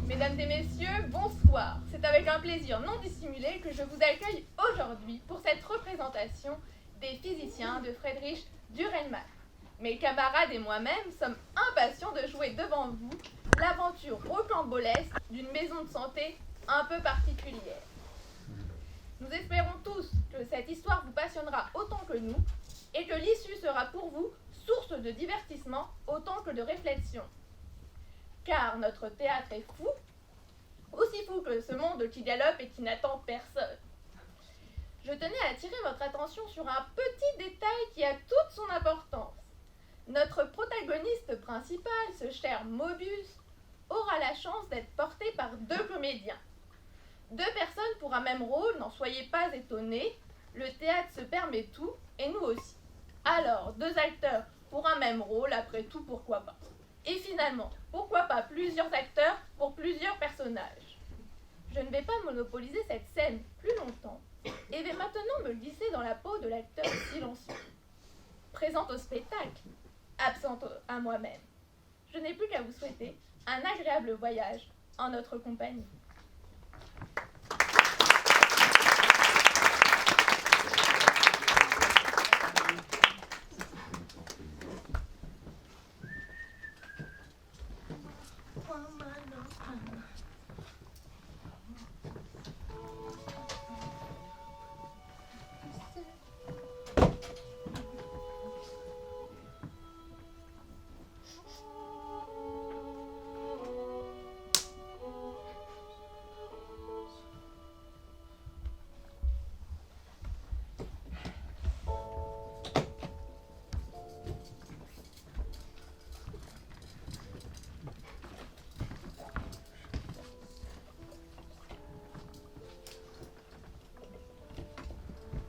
Mesdames et messieurs, bonsoir. C'est avec un plaisir non dissimulé que je vous accueille aujourd'hui pour cette représentation des physiciens de Friedrich Dürrenmatt. Mes camarades et moi-même sommes impatients de jouer devant vous l'aventure rocambolesque d'une maison de santé un peu particulière. Nous espérons tous que cette histoire vous passionnera autant que nous et que l'issue sera pour vous source de divertissement autant que de réflexion. Car notre théâtre est fou, aussi fou que ce monde qui galope et qui n'attend personne. Je tenais à attirer votre attention sur un petit détail qui a toute son importance. Notre protagoniste principal, ce cher Mobius, aura la chance d'être porté par 2 comédiens. 2 personnes pour un même rôle, n'en soyez pas étonnés, le théâtre se permet tout, et nous aussi. Alors, 2 acteurs pour un même rôle, après tout, pourquoi pas. Et finalement, pourquoi pas plusieurs acteurs pour plusieurs personnages. Je ne vais pas monopoliser cette scène plus longtemps, et vais maintenant me glisser dans la peau de l'acteur silencieux. Présente au spectacle, absente à moi-même. Je n'ai plus qu'à vous souhaiter un agréable voyage en notre compagnie.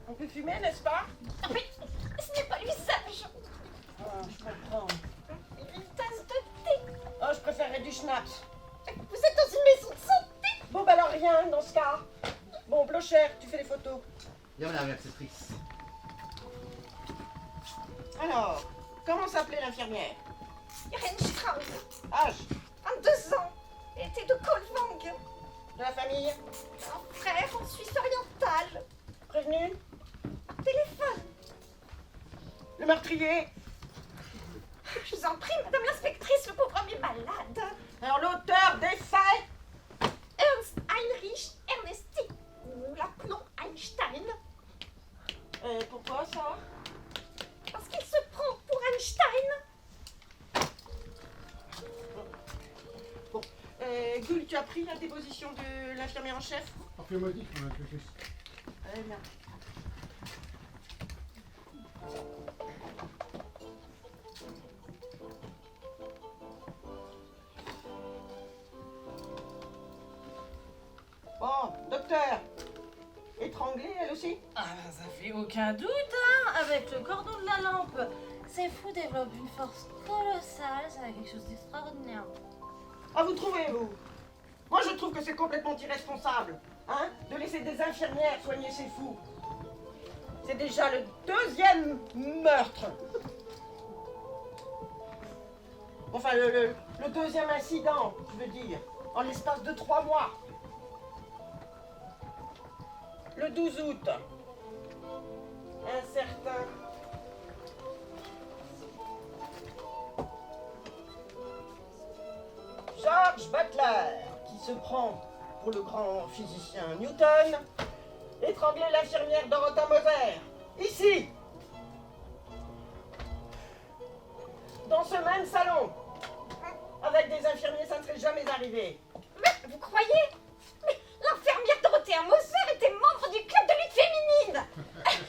On peut fumer, n'est-ce pas? Oui, ce n'est pas l'usage. Ah, je comprends. Une tasse de thé. Oh, je préférerais du schnapps. Vous êtes dans une maison de santé. Bon, bah alors rien dans ce cas. Bon, Blocher, tu fais les photos. Bien, madame l'actrice. Alors, comment s'appelait l'infirmière? Irène Strauss, Âge? 22 ans. Elle était de Kolvang. De la famille? Un frère en Suisse orientale. Prévenu? Par téléphone. Le meurtrier? Je vous en prie, madame l'inspectrice, le pauvre homme est malade. Alors, l'auteur des faits? Ernst Heinrich Ernesti. Nous l'appelons Einstein. Pourquoi ça? Parce qu'il se prend pour Einstein. Bon. Gull, tu as pris la déposition de l'infirmière en chef? Affirmatif, madame l'actrice. Bien. Bon, docteur. Étranglée, elle aussi? Ah ben ça fait aucun doute, hein, avec le cordon de la lampe. Ces fous développent une force colossale, ça a quelque chose d'extraordinaire. Ah, vous trouvez, vous? Moi, je trouve que c'est complètement irresponsable, hein, de laisser des infirmières soigner ces fous. C'est déjà le 2e meurtre. Enfin, le 2e incident, je veux dire, en l'espace de 3 mois. Le 12 août, un certain George Butler, qui se prend pour le grand physicien Newton, étrangler l'infirmière Dorota Moser, ici, dans ce même salon. Avec des infirmiers, ça ne serait jamais arrivé. Mais vous croyez? Mais l'infirmière Dorothea Moser était membre du club de lutte féminine.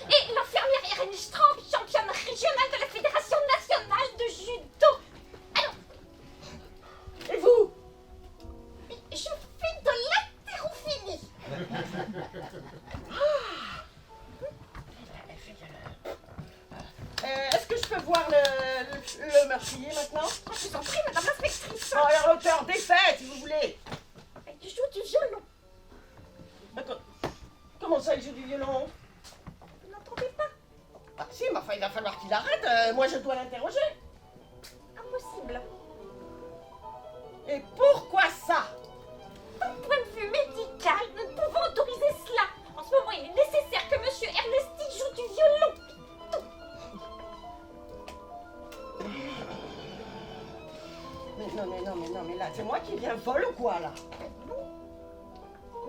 Et l'infirmière Irène Strauss, championne régionale de la Fédération nationale de judo. Alors, Et vous? je fais de l'haltérophilie. Est-ce que je peux voir le meurtrier maintenant? Je vous en prie, madame l'inspectrice. Oh, alors l'auteur des faits, si vous voulez. Il joue du violon. Comment ça, il joue du violon? Vous n'entendez pas? Ah si, mais enfin, il va falloir qu'il arrête. Moi, je dois l'interroger. Impossible. Et pourquoi ça? D'un point de vue médical, nous ne pouvons autoriser cela. En ce moment, il est nécessaire que Monsieur Ernesti joue du violon. Mais là, c'est moi qui viens vol ou quoi, là?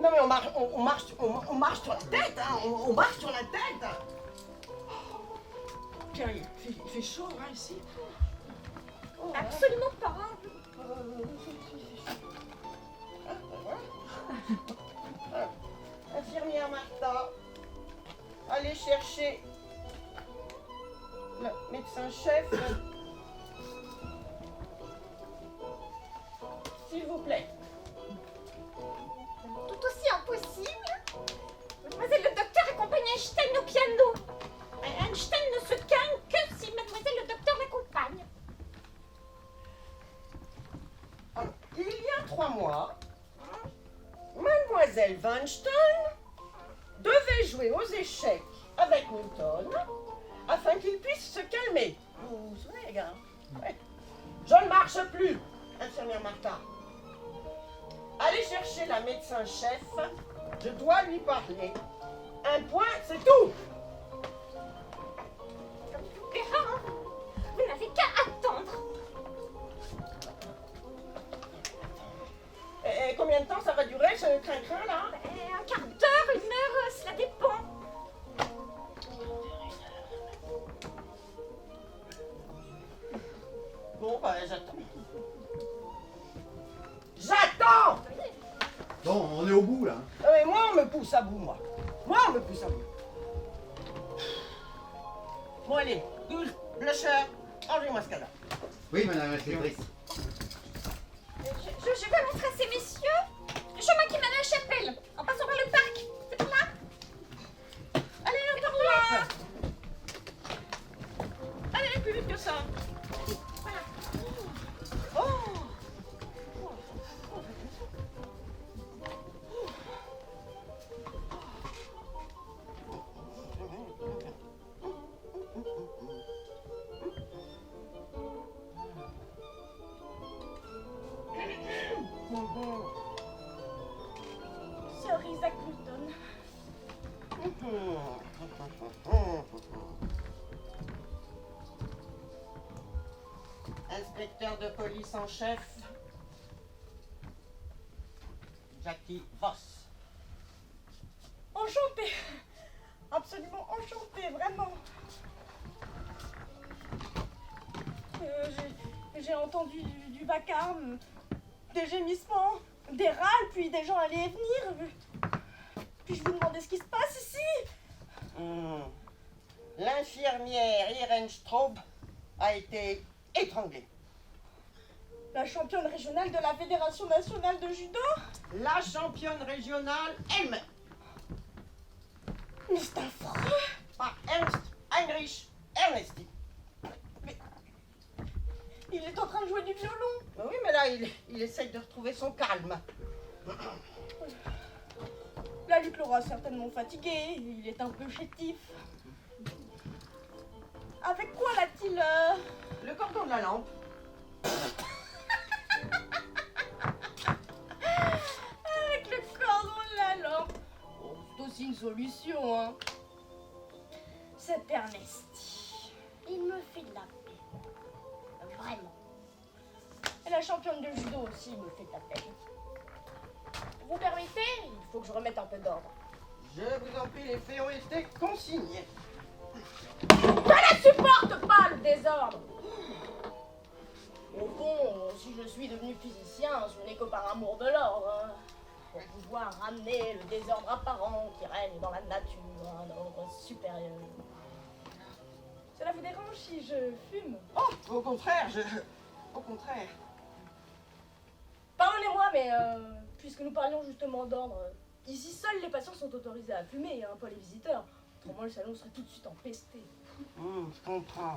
Non, mais on marche sur la tête, hein, on marche sur la tête. Tiens, il fait chaud, hein, ici. Oh, Absolument pas. Infirmière Martha, allez chercher le médecin-chef. S'il vous plaît. Tout aussi impossible. Mademoiselle le docteur accompagne Einstein au piano. Einstein ne se calme que si mademoiselle le docteur l'accompagne. Alors, il y a 3 mois, mademoiselle Weinstein devait jouer aux échecs avec Newton afin qu'il puisse se calmer. Vous vous souvenez, les gars? Ouais. Je ne marche plus, infirmière Martha. Allez chercher la médecin-chef, je dois lui parler. Un point, c'est tout. Comme vous plaira, hein. Vous n'avez qu'à attendre. Et combien de temps ça va durer, ce crin-crin, là? Un quart d'heure, 1 heure, cela dépend. Bon, bah, j'attends. J'attends! Bon, on est au bout là. Mais moi, on me pousse à bout, moi. Moi, on me pousse à bout. Bon, allez, douche, blusher, enlevez-moi ce cadavre. Oui, madame la directrice. Je vais montrer à ces messieurs le chemin qui mène à la chapelle, en passant par le parc. C'est par là. Allez, par là! Allez, plus vite que ça. Voilà. Oh! Sir Isaac Newton. Inspecteur de police en chef, Jackie Voss. Enchantée, absolument enchantée, vraiment. J'ai entendu du vacarme, des gémissements, des râles, puis des gens allaient et venir. Puis je vous demandais ce qui se passe ici. L'infirmière Irene Straub a été étranglée. La championne régionale de la Fédération nationale de judo. La championne régionale elle-même. Mais c'est affreux. Par Ernst Heinrich Ernesti. Il est en train de jouer du violon. Ben oui, mais là, il essaye de retrouver son calme. La lutte l'aura certainement fatigué. Il est un peu chétif. Avec quoi l'a-t-il Le cordon de la lampe. Avec le cordon de la lampe. Oh, c'est aussi une solution, hein. Cet Ernesti, il me fait de la peine. Vraiment. Et la championne de judo aussi me fait de la peine. Vous permettez? Il faut que je remette un peu d'ordre. Je vous en prie, les faits ont été consignés. Je ne supporte pas le désordre. Au fond, si je suis devenu physicien, ce n'est que par amour de l'ordre. Hein. Pour pouvoir ramener le désordre apparent qui règne dans la nature, un ordre supérieur. Cela vous dérange si je fume? Oh, au contraire, Au contraire. Pardonnez-moi, mais puisque nous parlions justement d'ordre, ici seuls les patients sont autorisés à fumer, hein, pas les visiteurs. Autrement, le salon serait tout de suite empesté. Je comprends.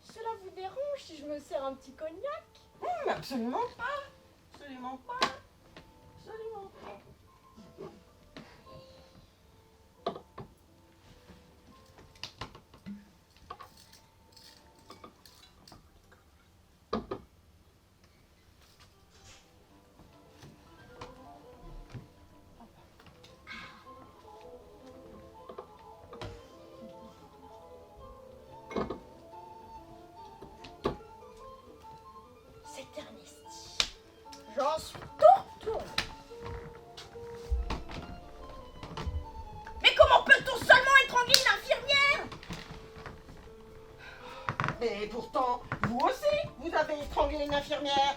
Cela vous dérange si je me sers un petit cognac? Absolument pas. absolument pas. Absolument pas. C'est Ernesti. J'en suis tournée. Mais comment peut-on seulement étrangler une infirmière? Mais pourtant, vous aussi, vous avez étranglé une infirmière.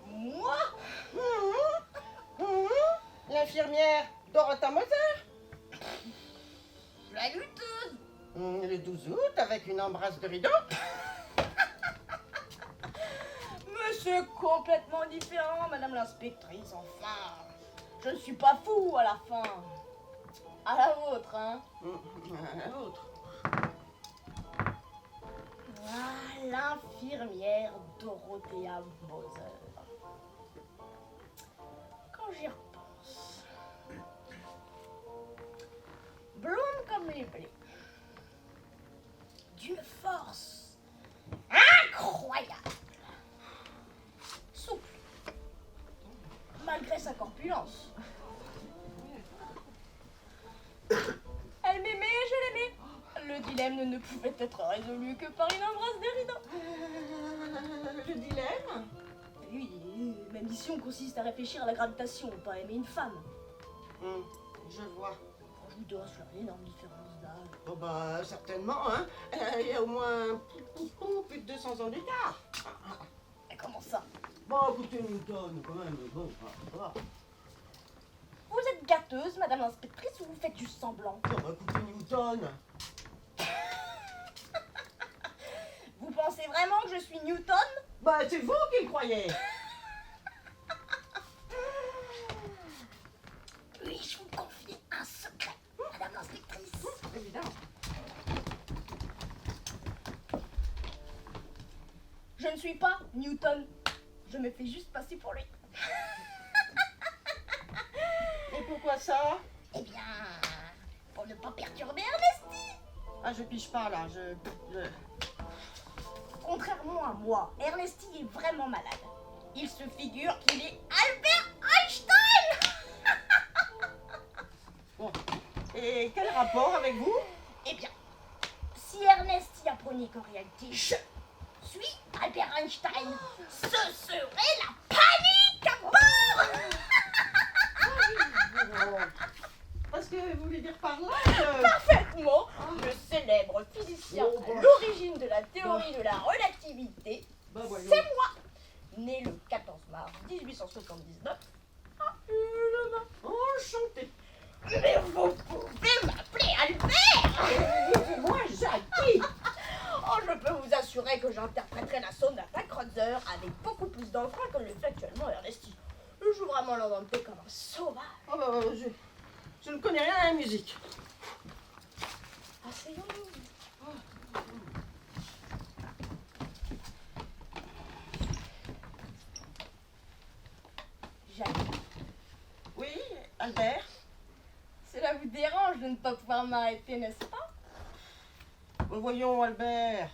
Moi? L'infirmière Dorota Moser. La lutteuse. Le 12 août, avec une embrasse de rideau. Mais c'est complètement différent, madame l'inspectrice, enfin. Je ne suis pas fou à la fin. À la vôtre, hein. L'autre. Ah, l'infirmière Dorothea Moser. Quand j'y repense. Blonde comme les blés. D'une force incroyable. Souple. Malgré sa corpulence. Elle m'aimait et je l'aimais. Le dilemme ne pouvait être résolu que par une embrasse de rideau. Le dilemme. Oui, ma mission consiste à réfléchir à la gravitation, pas aimer une femme. Je vois. Je dois sur une énorme différence d'âge. Bon bah certainement, hein. Il y a au moins plus de 200 ans d'écart. Et comment ça? Bon, écoutez, Newton, quand même, bon, ça va. Vous êtes gâteuse, madame l'inspectrice, ou vous faites du semblant? Bon, bah, écoutez, Newton. Vous pensez vraiment que je suis Newton? Bah, c'est vous qui le croyez. Puis-je vous confier un secret, madame l'inspectrice? Évidemment. Je ne suis pas Newton. Je me fais juste passer pour lui. Et pourquoi ça? Eh bien, pour ne pas perturber Ernesti. Ah, je pige pas, là, Contrairement à moi, Ernesti est vraiment malade. Il se figure qu'il est Albert Einstein. Bon. Et quel rapport avec vous? Eh bien, si Ernesti apprenait qu'en réalité je suis Albert Einstein, ce serait la panique à bord. Parce que vous voulez dire par là Parfaitement, le célèbre physicien à l'origine de la théorie de la relativité, Bah, voyons. c'est moi, né le 14 mars 1879 à Ulm. Enchanté. Mais vous pouvez m'appeler Albert. Moi, Jackie. Oh, je peux vous assurer que j'interpréterai la sonate Kreutzer avec beaucoup plus d'entrain que le fait actuellement Ernesti. Je joue vraiment l'entendez comme un sauvage. Oh, bah, je ne connais rien à la musique. Asseyons-nous. Jacques, Oui, Albert. cela vous dérange de ne pas pouvoir m'arrêter, n'est-ce pas? Voyons, Albert.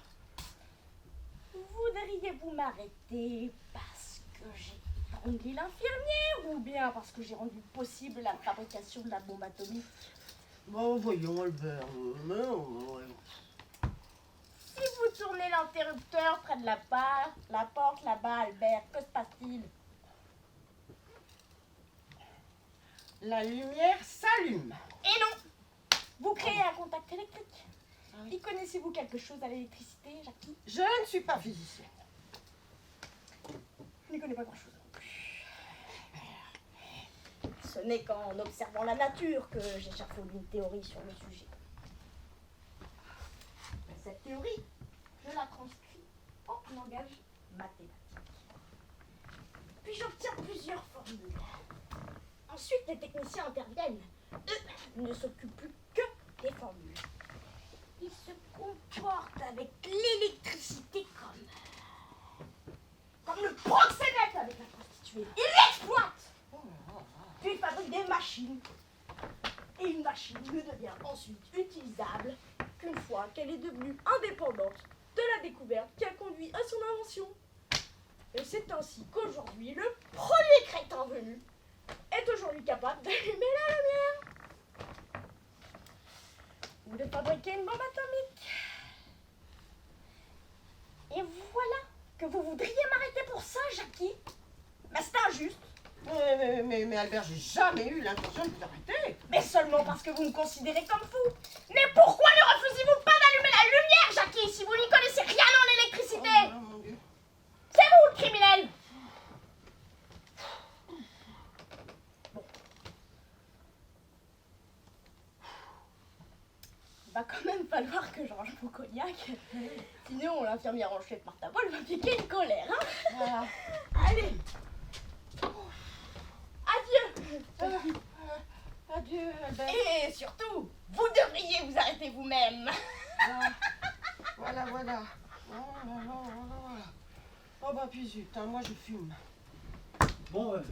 Voudriez-vous m'arrêter parce que j'ai étranglé l'infirmière ou bien parce que j'ai rendu possible la fabrication de la bombe atomique? Bon, voyons, Albert. Si vous tournez l'interrupteur près de la porte là-bas, Albert, que se passe-t-il? La lumière s'allume. Et non! Vous créez un contact électrique. Y connaissez-vous quelque chose à l'électricité, Jackie? Je ne suis pas physicien. Je n'y connais pas grand-chose non plus. Ce n'est qu'en observant la nature que j'échafaude une théorie sur le sujet. Cette théorie, je la transcris en langage mathématique. Puis j'obtiens plusieurs formules. Ensuite, les techniciens interviennent. Eux ne s'occupent plus que des formules. Ils se comportent avec l'électricité comme le proxénète fait. Il l'exploite. Puis il fabrique des machines. Et une machine ne devient ensuite utilisable qu'une fois qu'elle est devenue indépendante de la découverte qui a conduit à son invention. Et c'est ainsi qu'aujourd'hui, le premier crétin venu est aujourd'hui capable d'allumer la lumière. Ou de fabriquer une bombe atomique. Et voilà que vous voudriez m'arrêter pour ça, Jackie. Mais c'est injuste. Mais Albert, j'ai jamais eu l'intention de vous arrêter. Mais seulement parce que vous me considérez comme fou. Mais pourquoi ne refusez-vous pas d'allumer la lumière, Jackie, si vous n'y connaissez rien en électricité? Oh, mon Dieu. C'est vous le criminel. Bon. Il va quand même falloir que je range mon cognac. Sinon, l'infirmière en chef Martha Paul va piquer une colère. Hein. Voilà. Allez. Adieu. Adieu, Albert. Et surtout, vous devriez vous arrêter vous-même. Voilà. Voilà. Oh bah puis zut, hein, moi je fume. Bon,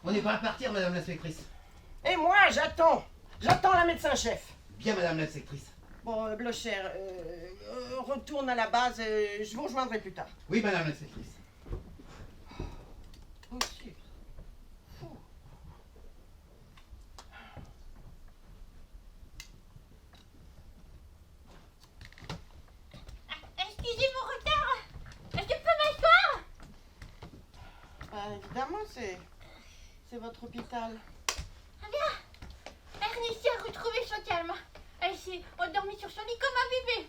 on n'est pas à partir, madame l'inspectrice. Et moi, j'attends. J'attends la médecin-chef. Bien, madame l'inspectrice. Bon, Blocher, retourne à la base, je vous rejoindrai plus tard. Oui, madame l'inspectrice. Aussi. Excusez mon retard. Est-ce que je peux m'asseoir? Bah, évidemment, c'est votre hôpital. Ernest a retrouvé son calme. Elle s'est endormie sur son lit comme un bébé.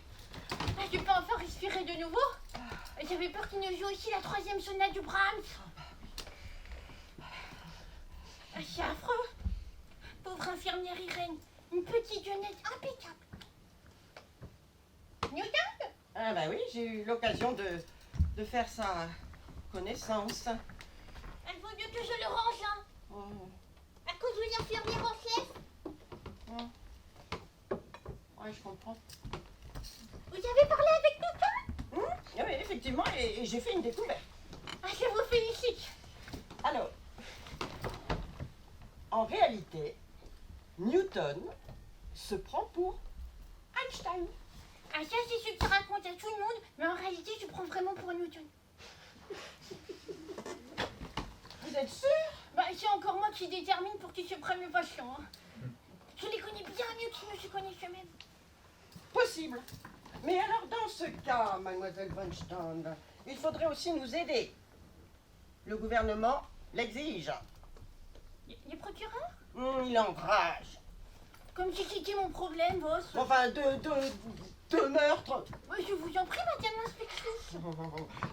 Je peux enfin respirer de nouveau. J'avais peur qu'il ne joue aussi la 3e sonate du Brahms. C'est affreux. Pauvre infirmière Irène. Une petite jeunette impeccable. Newton? Ah bah oui, j'ai eu l'occasion de faire sa connaissance. Elle vaut mieux que je le range, hein. Oh, À cause de l'infirmière en chef. ouais, je comprends. Vous avez parlé avec Newton? Oui, effectivement, et j'ai fait une découverte. Je vous félicite. Alors, en réalité, Newton se prend pour Einstein. Ça, c'est ce qui raconte à tout le monde, mais en réalité, je prends vraiment pour Newton. Vous êtes sûr? C'est encore moi qui détermine pour qui se prenne le patient. Hein. Je les connais bien mieux qu'ils ne se connaissent eux-mêmes. Possible. Mais alors, dans ce cas, mademoiselle Weinstein, il faudrait aussi nous aider. Le gouvernement l'exige. Les procureurs? Il enrage. Comme si c'était mon problème, boss. Enfin, deux meurtres, Je vous en prie, madame l'inspectrice.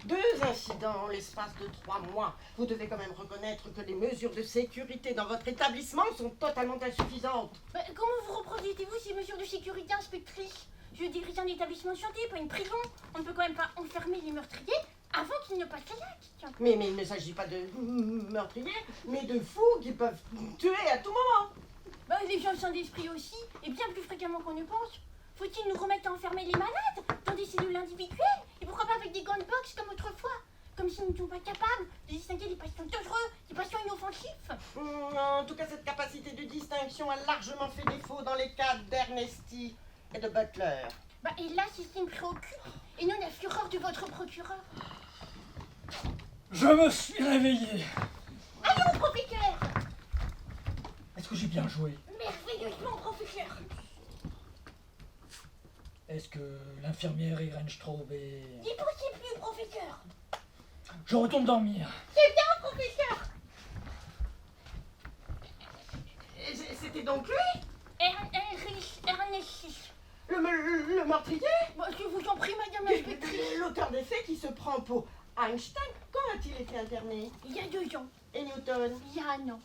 2 incidents en l'espace de 3 mois. Vous devez quand même reconnaître que les mesures de sécurité dans votre établissement sont totalement insuffisantes. Comment vous reproduisez-vous ces mesures de sécurité, inspectrice? Je dirige un établissement de santé, pas une prison. On ne peut quand même pas enfermer les meurtriers avant qu'ils ne passent à l'acte. Mais il ne s'agit pas de meurtriers, mais de fous qui peuvent tuer à tout moment. Les gens sains d'esprit aussi, et bien plus fréquemment qu'on ne pense. Faut-il nous remettre à enfermer les malades dans des cellules individuelles? Et pourquoi pas avec des gants de boxe comme autrefois? Comme si nous n'étions pas capables de distinguer les patients dangereux des patients inoffensifs. En tout cas, cette capacité de distinction a largement fait défaut dans les cas d'Ernesti et de Butler. Et là, c'est ce qui me préoccupe, et non la fureur de votre procureur. Je me suis réveillé. Allons, professeur! Est-ce que j'ai bien joué? Merveilleusement, professeur! Est-ce que l'infirmière Irène Straub est... N'y pensez plus, professeur! Je retourne dormir. C'est bien, professeur! C'était donc lui? Ernest. Le meurtrier? Je vous en prie, madame l'inspectrice. L'auteur des faits qui se prend pour Einstein? Quand a-t-il été interné? Il y a 2 ans. Et Newton? Il y a 1 an.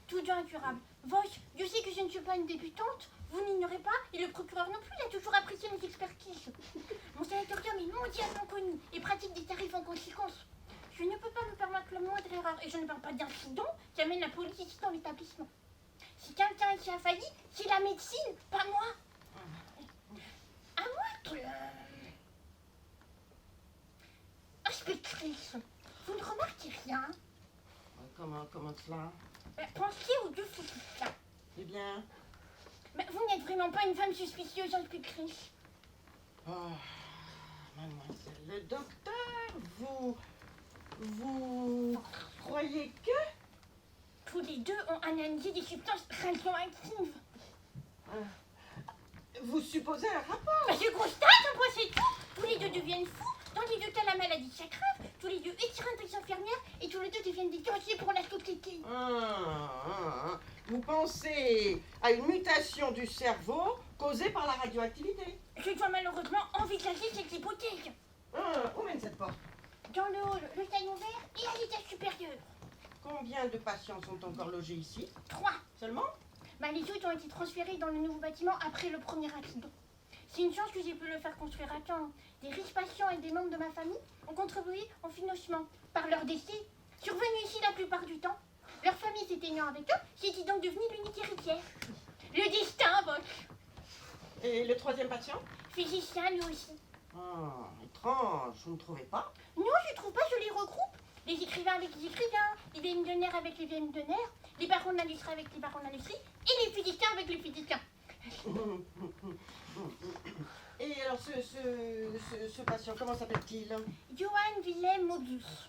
Tout bien incurable. Voice, je sais que je ne suis pas une débutante, vous n'ignorez pas, et le procureur non plus, il a toujours apprécié mes expertises. Mon sanatorium est mondialement connu et pratique des tarifs en conséquence. Je ne peux pas me permettre la moindre erreur, et je ne parle pas d'incident qui amène la police ici dans l'établissement. Si quelqu'un ici a failli, c'est la médecine, pas moi. À moi que... Inspectrice, vous ne remarquez rien? Comment cela? Pensez aux deux physiciens. Eh bien... Vous n'êtes vraiment pas une femme suspicieuse en Chris. Oh, mademoiselle le docteur, vous croyez que... Tous les deux ont analysé des substances radioactives. Vous supposez un rapport? Je constate, moi c'est tout. Tous les deux deviennent fous. Dans les deux cas, la maladie s'aggrave. Tous les deux étirent des infirmières et tous les deux deviennent des dangers pour la société. Vous pensez à une mutation du cerveau causée par la radioactivité? Je dois malheureusement envisager cette hypothèse. Où mène cette porte? Dans le hall, le salon vert et à l'étage supérieur. Combien de patients sont encore logés ici? 3. Seulement? Les autres ont été transférés dans le nouveau bâtiment après le premier accident. C'est une chance que j'ai pu le faire construire à temps. Des riches patients et des membres de ma famille ont contribué au financement. Par leur décès, survenus ici la plupart du temps, leur famille s'éteignant avec eux, j'étais donc devenue l'unique héritière. Le destin, Boc. Et le troisième patient? Physicien, lui aussi. Étrange, vous ne trouvez pas? Non, je trouve pas, je les regroupe. Les écrivains avec les écrivains, les vieilles millionnaires avec les vieilles millionnaires, les barons de l'industrie avec les barons de l'industrie, et les physiciens avec les physiciens. Et alors ce patient, comment s'appelle-t-il? Johann Wilhelm Mobius.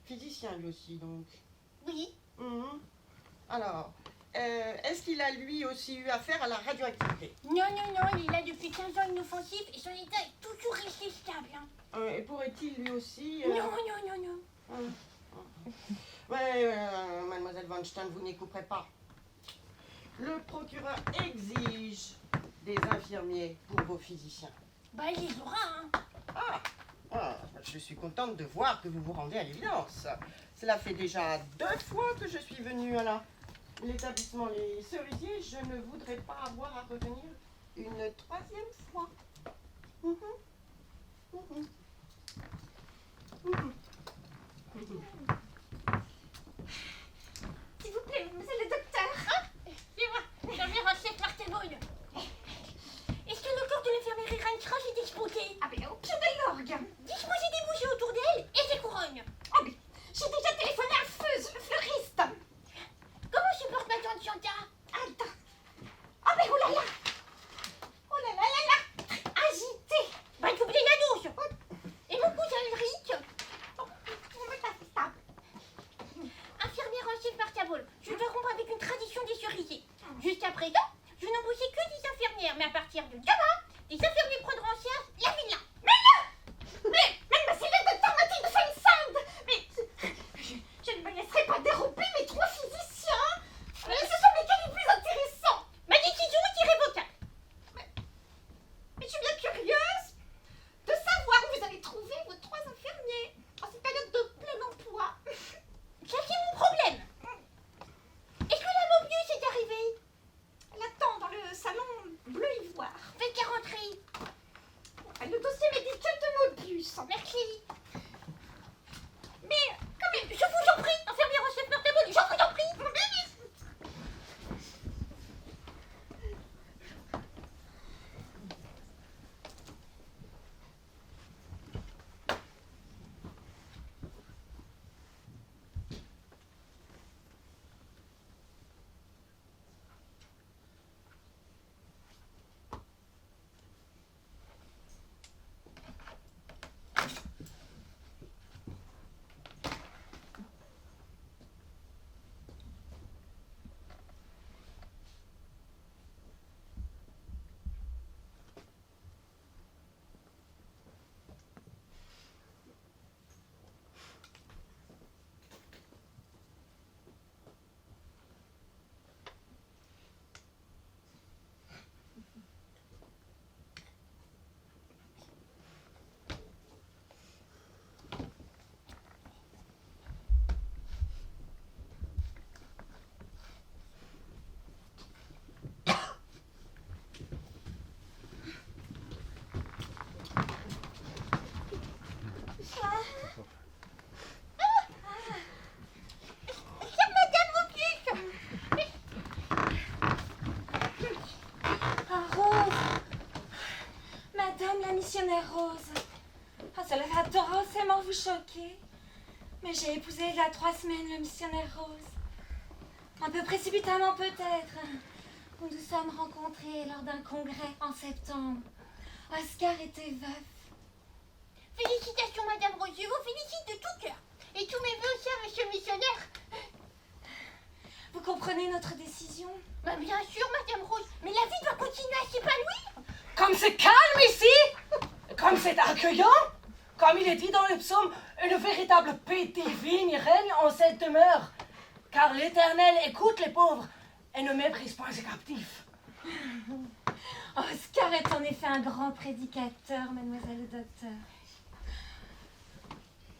Physicien lui aussi, donc. Oui. Alors, est-ce qu'il a lui aussi eu affaire à la radioactivité? Non, il est là depuis 15 ans inoffensif et son état est toujours resté stable. Et pourrait-il lui aussi... Non. Mademoiselle Von Stein, vous n'y couperez pas. Le procureur exige des infirmiers pour vos physiciens. Il les aura, Je suis contente de voir que vous vous rendez à l'évidence. Cela fait déjà 2 fois que je suis venue à l'établissement Les Cerisiers. Je ne voudrais pas avoir à revenir une 3e fois. S'il vous plaît, monsieur le docteur. C'est moi, l'infirmière en chef Marthe Boyle. Est-ce que le corps de l'infirmière Irène est disposé? Au pied de l'orgue. Disposez des bougies autour d'elle et des couronnes. J'ai déjà téléphoné à Feuse, le fleuriste. Comment supporte ma tante Chanta? Attends. Oh là là. Agité. Doubler la douche. Et mon cousin Ulrich. Infirmière en chef Marthe Boyle, je dois rompre avec une tradition des cerisiers. Jusqu'à présent, je n'embauchais que des infirmières, mais à partir de demain, les infirmiers prendront en charge la villa. Mais mademoiselle le docteur m'a-t-il de faire une sonde? Mais je ne me laisserai pas dérober mes 3 physiciens. Ce sont les cas les plus intéressants. Ma décision est irrévocable. Mais je suis bien curieuse de savoir où vous avez trouvé vos 3 infirmiers en cette période de plein emploi. Ça, c'est mon problème. Est-ce que la Mobius est arrivée? Elle attend dans le salon bleu ivoire. Faites-la rentrer. Le dossier médical de Mobius. Merci. Mais, quand même, je vous en prie, infirmière en chef Marthe Boyle, je vous en prie. Missionnaire Rose. Ça va tellement vous choquer. Mais j'ai épousé il y a 3 semaines le missionnaire Rose. Un peu précipitamment peut-être. Nous nous sommes rencontrés lors d'un congrès en septembre. Oscar était veuf. Félicitations, Madame Rose, je vous félicite de tout cœur. Et tous mes vœux aussi à Monsieur le missionnaire. Vous comprenez notre décision? Bah, bien sûr, Madame Rose, mais la vie doit continuer à s'épanouir. Comme c'est calme ici, comme c'est accueillant, comme il est dit dans le psaume, une véritable paix divine règne en cette demeure. Car l'Éternel écoute les pauvres et ne méprise pas ses captifs. Oscar est en effet un grand prédicateur, mademoiselle le docteur.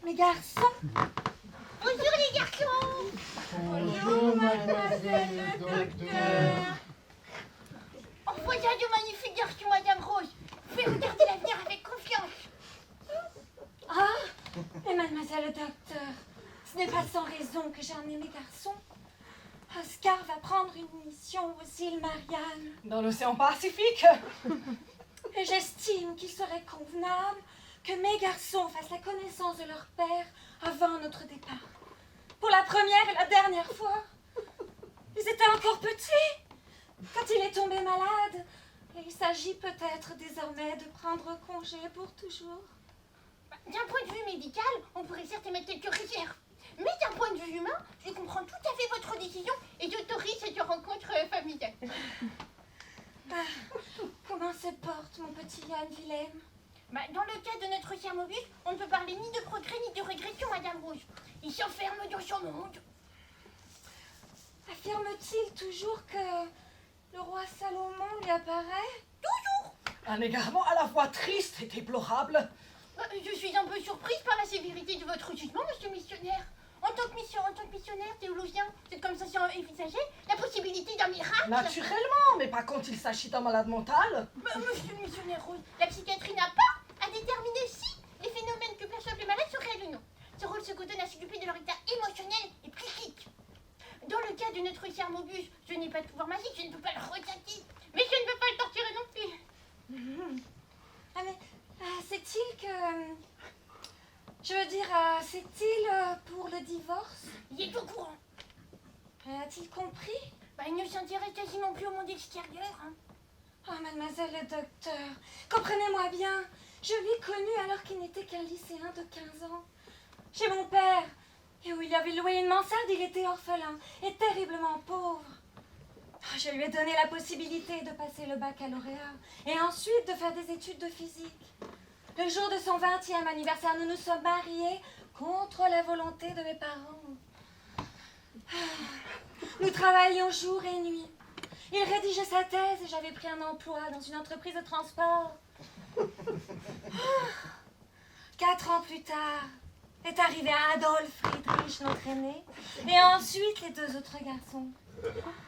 Mes garçons, Bonjour les garçons. Bonjour, mademoiselle le docteur. Oh, voilà de magnifiques garçons, Madame Rose. Vous pouvez regarder l'avenir avec confiance. ah, mais mademoiselle le docteur, ce n'est pas sans raison que j'ai emmené mes garçons. Oscar va prendre une mission aux îles Mariannes. Dans l'océan Pacifique, Et j'estime qu'il serait convenable que mes garçons fassent la connaissance de leur père avant notre départ. Pour la première et la dernière fois. Ils étaient encore petits quand il est tombé malade. Et il s'agit peut-être désormais de prendre congé pour toujours. D'un point de vue médical, on pourrait certes émettre quelques réserves. Mais d'un point de vue humain, je comprends tout à fait votre décision et j'autorise cette rencontre familiale. Comment se porte mon petit Yann Willem? Bah, dans le cas de notre chien mobile, on ne peut parler ni de progrès ni de régression, Madame Rose. Il s'enferme dans son monde. Affirme-t-il toujours que le roi Salomon lui apparaît? un égarement à la fois triste et déplorable. Je suis un peu surprise par la sévérité de votre jugement, monsieur le missionnaire. En tant que missionnaire, théologien, c'est comme ça envisagé la possibilité d'un miracle. Naturellement, mais pas quand il s'agit d'un malade mental. Monsieur le missionnaire Rose, la psychiatrie n'a pas à déterminer si les phénomènes que perçoivent les malades sont réels ou non. Ce rôle se coordonne à s'occuper de leur état émotionnel et psychique. Dans le cas de notre cher Mobius, je n'ai pas de pouvoir magique, je ne peux pas le rejeter, mais je ne peux pas le torturer non plus. Ah mais, c'est-il que... Je veux dire, c'est-il pour le divorce? Il est au courant. A-t-il compris? Il ne s'intéresse quasiment plus au monde extérieur. Oh, mademoiselle le docteur, comprenez-moi bien. Je l'ai connu alors qu'il n'était qu'un lycéen de 15 ans. Chez mon père, et où il avait loué une mansarde, il était orphelin et terriblement pauvre. Je lui ai donné la possibilité de passer le baccalauréat et ensuite de faire des études de physique. Le jour de son 20e anniversaire, nous nous sommes mariés contre la volonté de mes parents. Nous travaillions jour et nuit. Il rédigeait sa thèse et j'avais pris un emploi dans une entreprise de transport. 4 ans plus tard, est arrivé Adolf Friedrich, notre aîné, et ensuite les 2 autres garçons.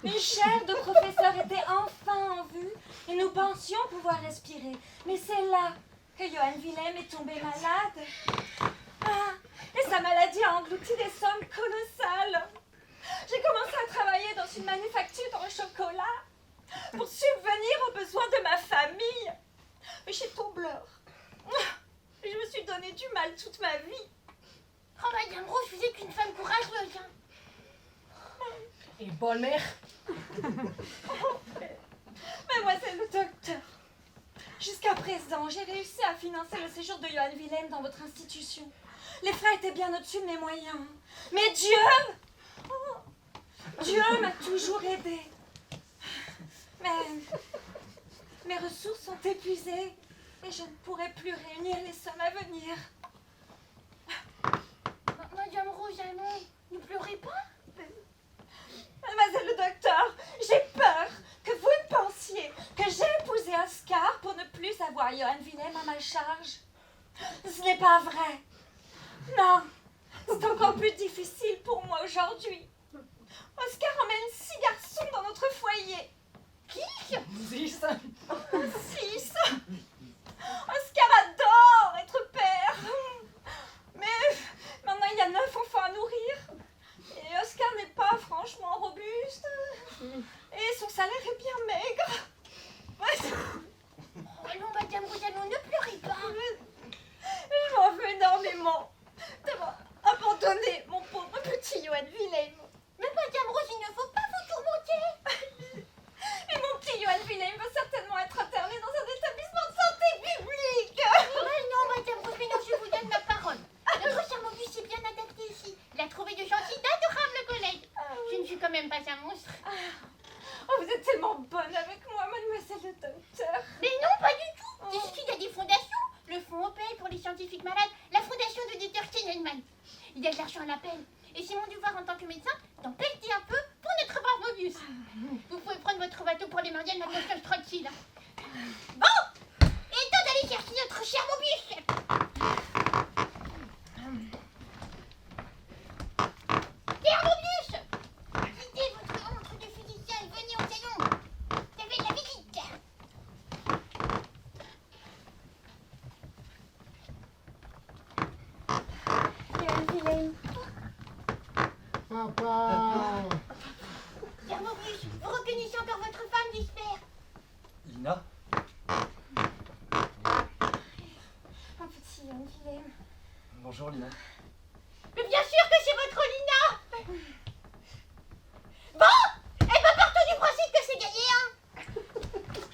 Une chaire de professeur était enfin en vue et nous pensions pouvoir respirer. Mais c'est là que Johann Willem est tombé malade. Et sa maladie a englouti des sommes colossales. J'ai commencé à travailler dans une manufacture de chocolat pour subvenir aux besoins de ma famille. Mais j'ai tombeur. Je me suis donné du mal toute ma vie. Oh, Madame Rose, vous êtes une femme courageuse. Et bonne mère. Mademoiselle le docteur, jusqu'à présent, j'ai réussi à financer le séjour de Johann Willem dans votre institution. Les frais étaient bien au-dessus de mes moyens. Mais Dieu m'a toujours aidée. Mais mes ressources sont épuisées et je ne pourrai plus réunir les sommes à venir. Madame Rose, allons, ne pleurez pas. Mademoiselle le docteur, j'ai peur que vous ne pensiez que j'ai épousé Oscar pour ne plus avoir Johann Willem à ma charge. Ce n'est pas vrai. Non, c'est encore plus difficile pour moi aujourd'hui. Oscar emmène 6 garçons dans notre foyer. Qui? 6. 6. Oscar adore être père. Mais maintenant il y a 9 enfants à nourrir. Et Oscar n'est pas franchement robuste. Et son salaire est bien maigre. Oh non, Madame Rose, allons, ne pleurez pas. Je m'en veux énormément d'avoir abandonné c'est mon pauvre petit Johan Wilhelm. Mais Madame Rose, il ne faut pas vous tourmenter. Et mon petit Johan Wilhelm va certainement être interné dans un établissement de santé publique. Mais non, Madame Rose, mais non, je vous donne ma parole. Notre cher Mobius est bien adapté ici. Il a trouvé de gentils, d'adorables collègues. Je ne suis quand même pas un monstre. Oh, vous êtes tellement bonne avec moi, mademoiselle le docteur. Mais non, pas du tout. Ici, il y a des fondations. Le Fonds Opel pour les scientifiques malades, la fondation de Dieter Steinman. Il y a de l'argent à l'appel. Et c'est mon devoir en tant que médecin d'en pelleter un peu pour notre brave Mobius. Vous pouvez prendre votre bateau pour les Mariannes, maintenant je suis tranquille. Bon, et temps d'aller chercher notre cher Mobius. Pierre Mobius, quittez votre montre de physicien et venez au salon. Vous avez de la visite. Papa. Pierre Mobius, vous reconnaissez encore votre femme, j'espère. Lina? Mon petit Wilhelm. Bonjour Lina. Mais bien sûr que c'est votre Lina. Bon, eh ben partons du principe que c'est gagné, hein.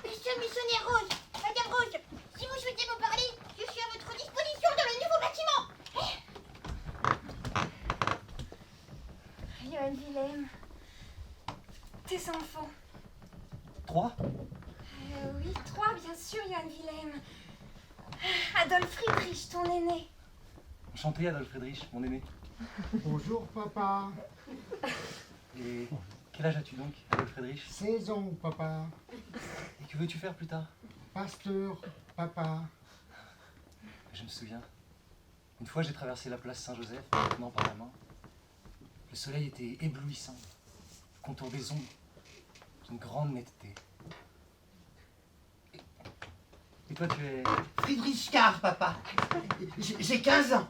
Monsieur missionnaire Rose, Madame Rose, si vous souhaitez me parler, je suis à votre disposition dans le nouveau bâtiment. Johan Wilhelm, tes enfants. 3? Oui, 3, bien sûr, Johan Wilhelm. Adolphe Friedrich, ton aîné. Enchanté Adolphe Friedrich, mon aîné. Bonjour, papa. Et quel âge as-tu donc, Adolphe Friedrich? 16 ans, papa. Et que veux-tu faire plus tard? Pasteur, papa. Je me souviens. Une fois, j'ai traversé la place Saint-Joseph, en tenant par la main. Le soleil était éblouissant, le contour des ombres, d'une grande netteté. Et toi, tu es... Friedrich Carr, papa. J'ai 15 ans.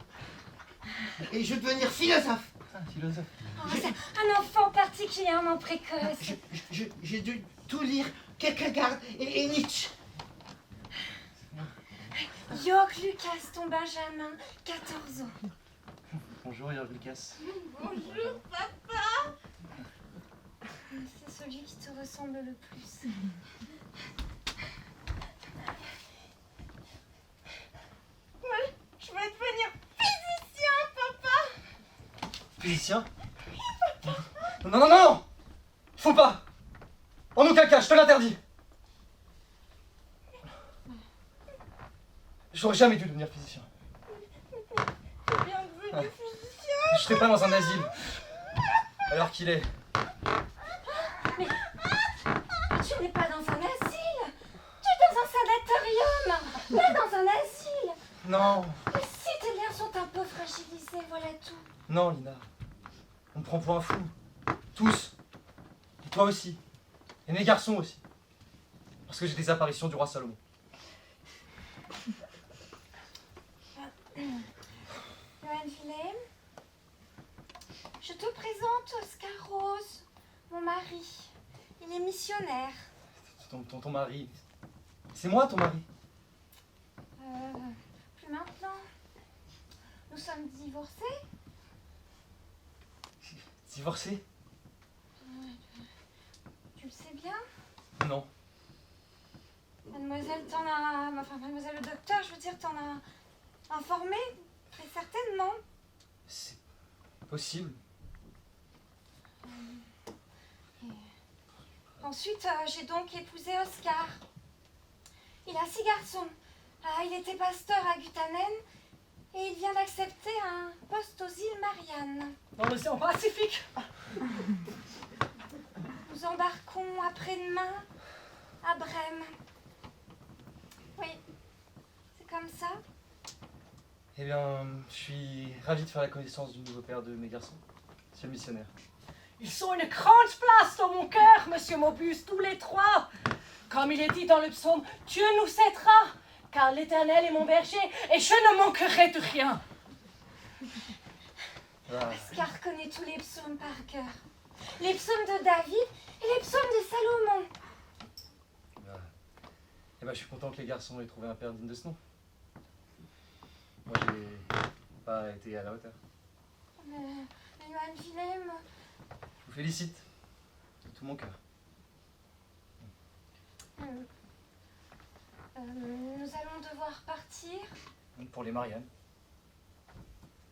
Et je veux devenir philosophe. Ah, philosophe. Oh, c'est un enfant particulièrement précoce. J'ai dû tout lire, Kierkegaard et Nietzsche. Jörg Lucas, ton Benjamin, 14 ans. Bonjour Jörg Lucas. Bonjour, papa. C'est celui qui te ressemble le plus. Je veux devenir physicien, papa. Physicien? Non, non, non! Faut pas! En aucun cas, je te l'interdis! J'aurais jamais dû devenir physicien. C'est bien devenu physicien. Je serais pas dans un asile. Alors qu'il est. Mais tu n'es pas dans un asile. Tu es dans un sanatorium, pas dans un asile. Non, Mais si tes liens sont un peu fragilisés, voilà tout. non, Lina. On me prend pour un fou. Tous. Et toi aussi. Et mes garçons aussi. Parce que j'ai des apparitions du roi Salomon. Johan Wilhelm, je te présente Oscar Rose, mon mari. Il est missionnaire. Ton mari. C'est moi ton mari. Plus maintenant. Nous sommes divorcés. Divorcé? Tu le sais bien. Non. Mademoiselle t'en a... Enfin, mademoiselle le docteur, je veux dire, t'en a informé, très certainement. C'est possible. Ensuite, j'ai donc épousé Oscar. Il a 6 garçons. Il était pasteur à Gutanen et il vient d'accepter un poste aux îles Mariannes. Dans l'océan Pacifique. Nous embarquons après-demain à Brême. Oui, c'est comme ça. Eh bien, je suis ravi de faire la connaissance du nouveau père de mes garçons. Monsieur le missionnaire. Ils sont une grande place dans mon cœur, monsieur Mobius, tous les 3. Comme il est dit dans le psaume, Dieu nous cédera, car l'Éternel est mon berger et je ne manquerai de rien. Ah, Oscar connaît tous les psaumes par cœur. Les psaumes de David et les psaumes de Salomon. ah. Eh ben, je suis content que les garçons aient trouvé un père digne de ce nom. Moi, j'ai pas été à la hauteur. Mais Johann Wilhelm, Je vous félicite. De tout mon cœur. nous allons devoir partir, Pour les Marianne.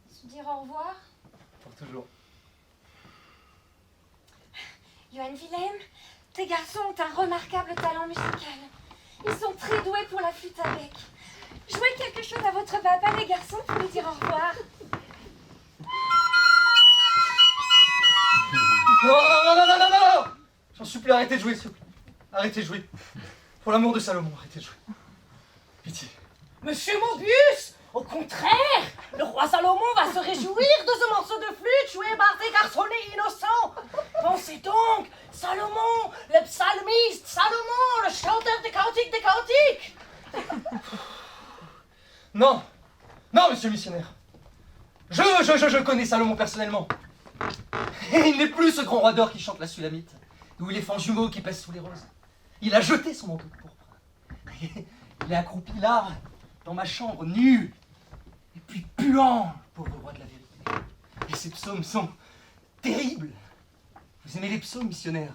se dire au revoir. Pour toujours. Johann Wilhelm, tes garçons ont un remarquable talent musical. Ils sont très doués pour la flûte à bec. Jouez quelque chose à votre papa, les garçons, pour lui dire au revoir. Non! J'en supplie, arrêtez de jouer, s'il vous plaît. Arrêtez de jouer. Pour l'amour de Salomon, arrêtez de jouer. Pitié. Monsieur Mobius, au contraire, le roi Salomon va se réjouir de ce morceau de flûte joué par des garçonnets innocents. Pensez donc, Salomon, le psalmiste, Salomon, le chanteur des cantiques. Non, monsieur le missionnaire. Je connais Salomon personnellement. Et il n'est plus ce grand roi d'or qui chante la Sulamite, ou l'éléphant jumeau qui pèse sous les roses. Il a jeté son manteau de pourpre. Il est accroupi là, dans ma chambre, nu, et puis puant, pauvre roi de la vérité. Et ces psaumes sont terribles. Vous aimez les psaumes, missionnaire?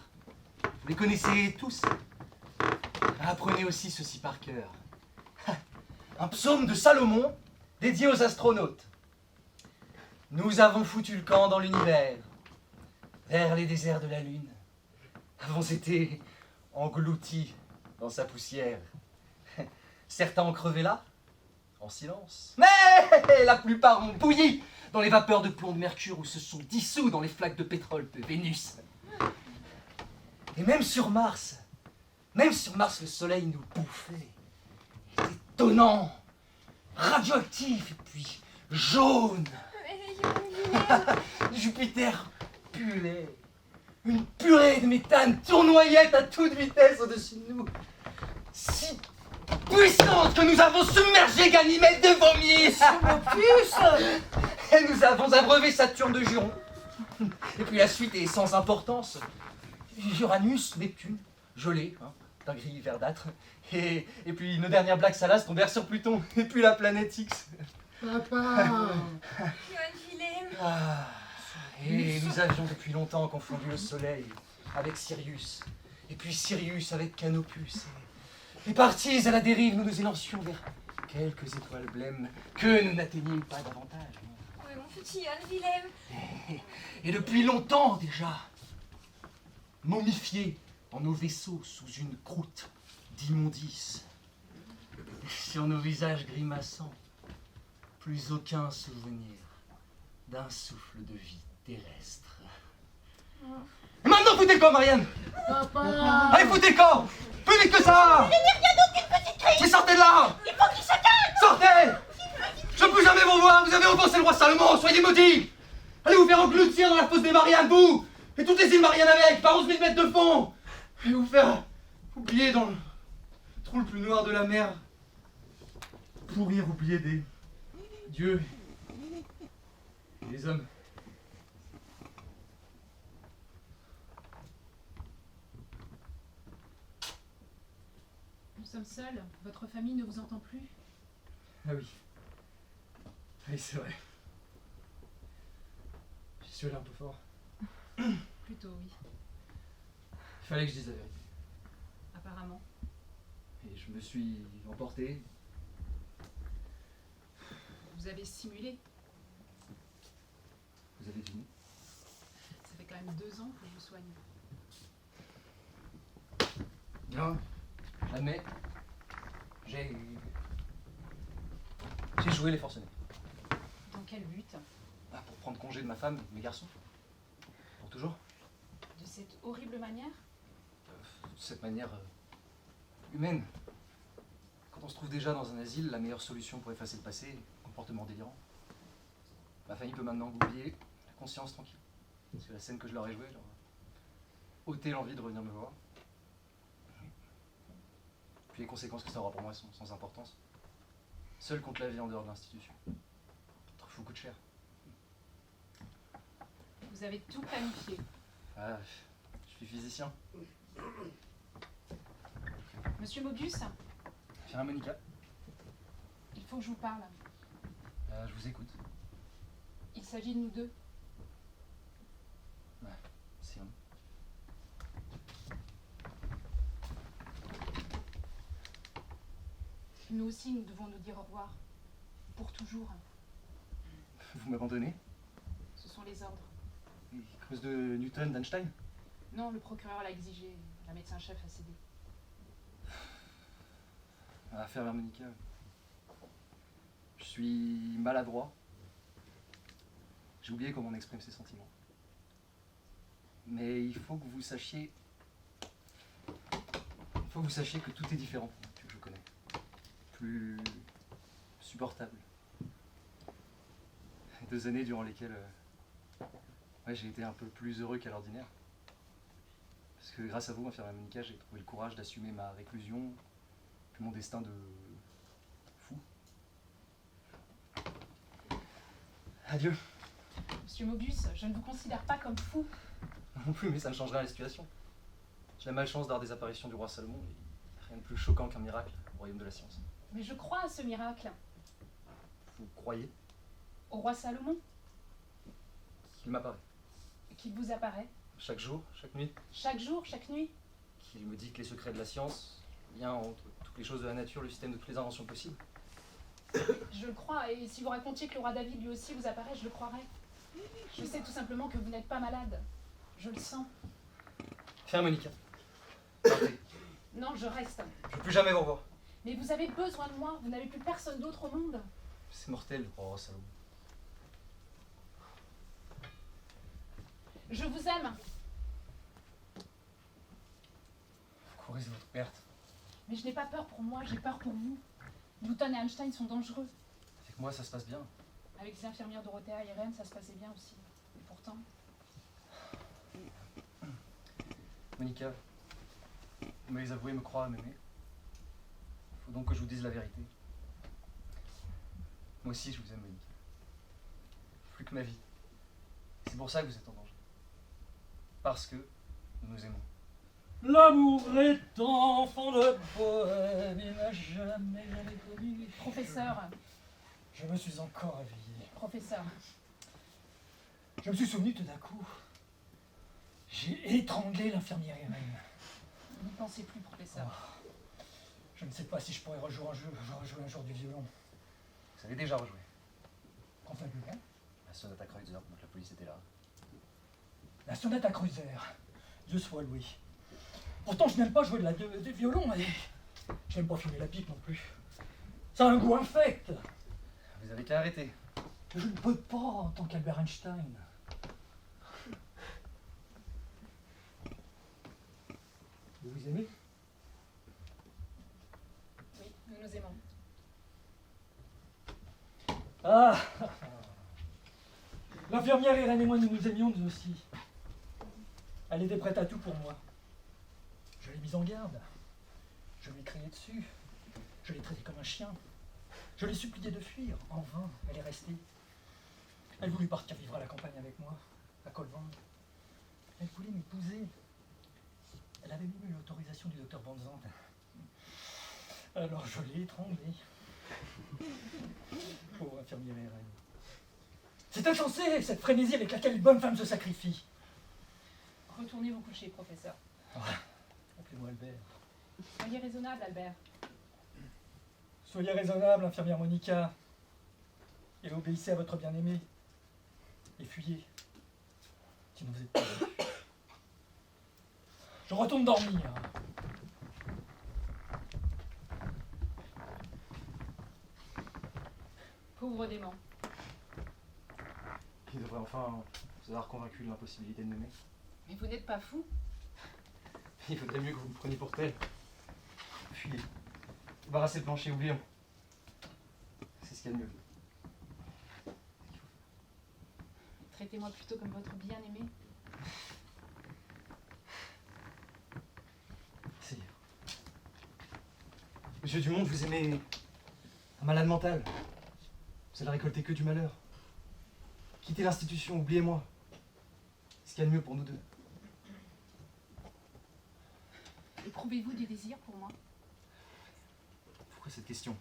Vous les connaissez tous? Apprenez aussi ceci par cœur. Un psaume de Salomon dédié aux astronautes. Nous avons foutu le camp dans l'univers, vers les déserts de la Lune. Avons été engloutis dans sa poussière. Certains ont crevé là, en silence. Mais la plupart ont bouilli dans les vapeurs de plomb de Mercure ou se sont dissous dans les flaques de pétrole de Vénus. Et même sur Mars, le soleil nous bouffait. Il était tonnant, radioactif et puis jaune. Jupiter puait. Une purée de méthane tournoyait à toute vitesse au-dessus de nous. Si puissante que nous avons submergé Ganymède de vomi. Et nous avons abreuvé Saturne de jurons. Et puis la suite est sans importance. Uranus, Neptune, gelé, d'un gris verdâtre. Et puis nos dernières blagues salaces tombèrent sur Pluton. Et puis la planète X. Papa. Johann Wilhelm. Et nous avions depuis longtemps confondu le soleil avec Sirius. Et puis Sirius avec Canopus. Et partis à la dérive, nous nous élancions vers quelques étoiles blêmes que nous n'atteignîmes pas davantage. Oui, mon petit Johann Wilhelm. Et depuis longtemps déjà, momifiés dans nos vaisseaux sous une croûte d'immondices, sur nos visages grimaçants, plus aucun souvenir d'un souffle de vie terrestre. Et maintenant, foutez le camp, Marianne! Papa. Allez, foutez le camp! Plus vite que ça! Je n'ai rien d'autre qu'une petite crise. Mais sortez de là! Il faut qu'il se calme. Sortez! Je ne peux jamais vous voir! Vous avez offensé le roi Salomon! Soyez maudits! Allez vous faire engloutir dans la fosse des Mariannes, vous! Et toutes les îles Mariannes avec, par 11 000 mètres de fond! Et vous faire oublier dans le trou le plus noir de la mer. Pourrir, oublier des dieux et des hommes. Nous sommes seuls, votre famille ne vous entend plus. Ah oui. Oui, c'est vrai. J'y suis allé un peu fort. Plutôt, oui. Il fallait que je dise la vérité. Apparemment. Et je me suis emporté. Vous avez simulé. Vous avez deviné. Ça fait quand même 2 ans que je vous soigne. Non, jamais. J'ai joué les forcenés. Dans quel but? Pour prendre congé de ma femme, de mes garçons. Pour toujours. De cette horrible manière? De cette manière humaine. Quand on se trouve déjà dans un asile, la meilleure solution pour effacer le passé, comportement délirant. Ma famille peut maintenant oublier, la conscience tranquille. Parce que la scène que je leur ai jouée leur a ôté l'envie de revenir me voir. Puis les conséquences que ça aura pour moi sont sans importance. Seul contre la vie en dehors de l'institution. Votre fou coûte cher. Vous avez tout planifié. Ah, je suis physicien. Monsieur Mobius, Viens, Monica. il faut que je vous parle. Je vous écoute. Il s'agit de nous deux. Nous aussi, nous devons nous dire au revoir. Pour toujours. Vous m'abandonnez? Ce sont les ordres. À cause de Newton, d'Einstein? Non, le procureur l'a exigé. La médecin-chef a cédé. Affaire Monica. Je suis maladroit. J'ai oublié comment on exprime ses sentiments. Mais il faut que vous sachiez... Il faut que vous sachiez que tout est différent depuis que je connais. Plus supportable. 2 années durant lesquelles ouais, j'ai été un peu plus heureux qu'à l'ordinaire. Parce que grâce à vous, infirmière Monica, j'ai trouvé le courage d'assumer ma réclusion, puis mon destin de fou. Adieu. Monsieur Mobius, je ne vous considère pas comme fou. Non plus, mais ça ne changerait la situation. J'ai la malchance d'avoir des apparitions du roi Salomon, et rien de plus choquant qu'un miracle au royaume de la science. Mais je crois à ce miracle. Vous croyez Au roi Salomon, qu'il m'apparaît qu'il vous apparaît. chaque jour, chaque nuit, Chaque jour, chaque nuit. qu'il me dit que les secrets de la science, le lien entre toutes les choses de la nature, le système de toutes les inventions possibles. Je le crois, et si vous racontiez que le roi David lui aussi vous apparaît, je le croirais. Je sais tout simplement que vous n'êtes pas malade. Je le sens. Tiens, Monica. Partez. Non, je reste. Je ne veux plus jamais vous revoir. Mais vous avez besoin de moi, vous n'avez plus personne d'autre au monde. C'est mortel, le roi Salomon. Je vous aime. Vous courez à votre perte. Mais je n'ai pas peur pour moi, j'ai peur pour vous. Newton et Einstein sont dangereux. Avec moi, ça se passe bien. Avec les infirmières Dorothea et Irène, ça se passait bien aussi. Et pourtant... Monica, vous m'avez avoué me croire et m'aimer. Il faut donc que je vous dise la vérité. Moi aussi, je vous aime, Monica. Plus que ma vie. C'est pour ça que vous êtes en danger. Parce que nous nous aimons. L'amour est enfant de poème, il n'a jamais connu. Professeur, Je me suis encore réveillé. professeur, Je me suis souvenu tout d'un coup. J'ai étranglé l'infirmière Irène. n'y pensez plus, professeur. Je ne sais pas si je pourrais rejouer un jour du violon. Vous savez déjà rejoué. Enfin, plus loin. La sonate à Kreutzer, donc la police était là. La sonate à Kreutzer. Dieu soit loué. Pourtant, je n'aime pas jouer du violon, et je n'aime pas fumer la pipe non plus. Ça a un goût infect. Vous avez qu'à arrêter. Je ne peux pas en tant qu'Albert Einstein. Vous vous aimez? Oui, nous nous aimons. Ah! L'infirmière Irène et moi, nous nous aimions nous aussi. Elle était prête à tout pour moi. Je l'ai mise en garde. Je lui ai crié dessus. Je l'ai traité comme un chien. Je l'ai supplié de fuir. En vain, elle est restée. Elle voulait partir vivre à la campagne avec moi, à Colvang. Elle voulait m'épouser. Elle avait même eu l'autorisation du docteur Bonzan. Alors je l'ai étranglée. Pauvre infirmière Irène. C'est insensé, cette frénésie avec laquelle une bonne femme se sacrifie. Retournez vous coucher, professeur. Appelez-moi Albert. Soyez raisonnable, Albert. Soyez raisonnable, infirmière Monica. Et obéissez à votre bien-aimé. Et fuyez. Sinon vous êtes perdus. Je retourne dormir. Pauvre démon. Il devrait enfin vous avoir convaincu de l'impossibilité de m'aimer. Mais vous n'êtes pas fou. Il faudrait mieux que vous me preniez pour tel. Fuyez. Embarrassez le plancher, oublions. C'est ce qu'il y a de mieux. Traitez-moi plutôt comme votre bien-aimé. C'est... Monsieur Dumont, vous aimez un malade mental. Vous allez récolter que du malheur. Quittez l'institution, oubliez-moi. C'est ce qu'il y a de mieux pour nous deux. Éprouvez-vous du désir pour moi? Pourquoi cette question?